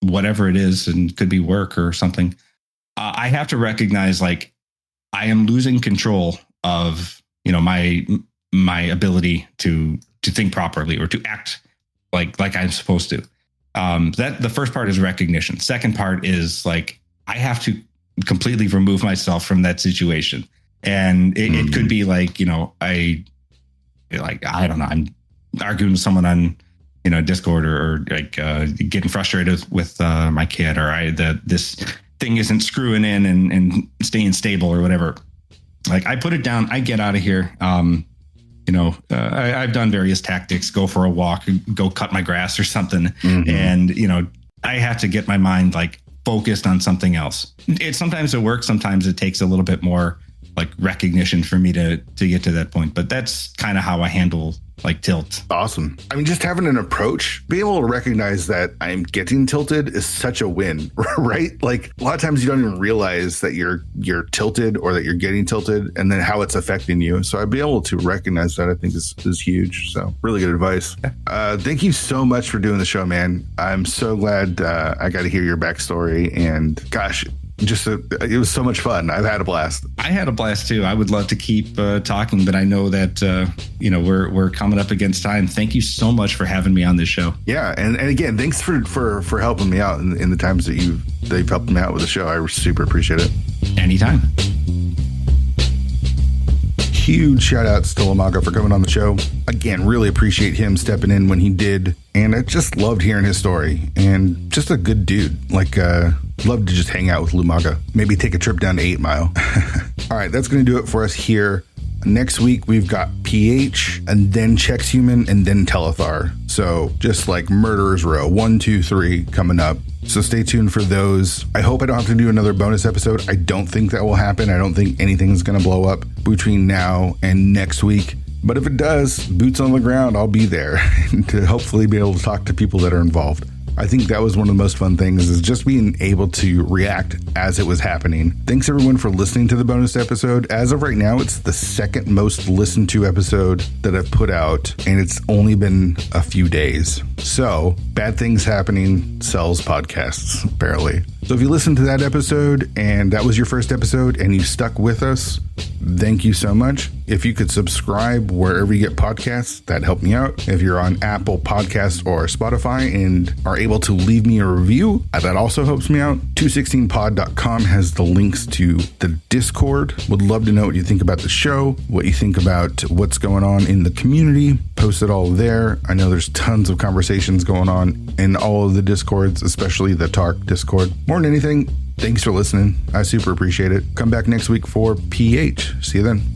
whatever it is, and could be work or something, I have to recognize like I am losing control of, my ability to think properly or to act like I'm supposed to. That the first part is recognition. Second part is like, I have to completely remove myself from that situation. And it could be like, I don't know, I'm arguing with someone on, Discord or like getting frustrated with my kid, or this thing isn't screwing in and staying stable or whatever. Like, I put it down, I get out of here. I've done various tactics, go for a walk, go cut my grass or something. And, I have to get my mind like focused on something else. Sometimes it works. Sometimes it takes a little bit more like recognition for me to get to that point. But that's kind of how I handle like tilt. Awesome. I mean, just having an approach, being able to recognize that I'm getting tilted is such a win, right? Like, a lot of times you don't even realize that you're tilted or that you're getting tilted, and then how it's affecting you. So I'd be able to recognize that, I think is huge. So really good advice. Thank you so much for doing the show, man. I'm so glad I got to hear your backstory, and gosh, it was so much fun. I've had a blast. I had a blast too. I would love to keep talking, but I know that we're coming up against time. Thank you so much for having me on this show. Yeah, and again, thanks for helping me out in the times that you've helped me out with the show. I super appreciate it. Anytime. Huge shout outs to Lumaga for coming on the show. Again, really appreciate him stepping in when he did. And I just loved hearing his story, and just a good dude. Like, love to just hang out with Lumaga. Maybe take a trip down to 8 Mile. All right, that's going to do it for us here. Next week, we've got PH, and then Chex Human, and then Telethar. So just like Murderer's Row, 1, 2, 3 coming up. So stay tuned for those. I hope I don't have to do another bonus episode. I don't think that will happen. I don't think anything's going to blow up between now and next week. But if it does, boots on the ground, I'll be there to hopefully be able to talk to people that are involved. I think that was one of the most fun things, is just being able to react as it was happening. Thanks everyone for listening to the bonus episode. As of right now, it's the second most listened to episode that I've put out, and it's only been a few days. So, Bad Things Happening sells podcasts, apparently. So if you listened to that episode and that was your first episode and you stuck with us, thank you so much. If you could subscribe wherever you get podcasts, that'd help me out. If you're on Apple Podcasts or Spotify and are able to leave me a review, that also helps me out. 216pod.com has the links to the Discord. Would love to know what you think about the show, what you think about what's going on in the community. Post it all there. I know there's tons of conversations going on in all of the Discords, especially the TARC Discord. More than anything, thanks for listening. I super appreciate it. Come back next week for PH. See you then.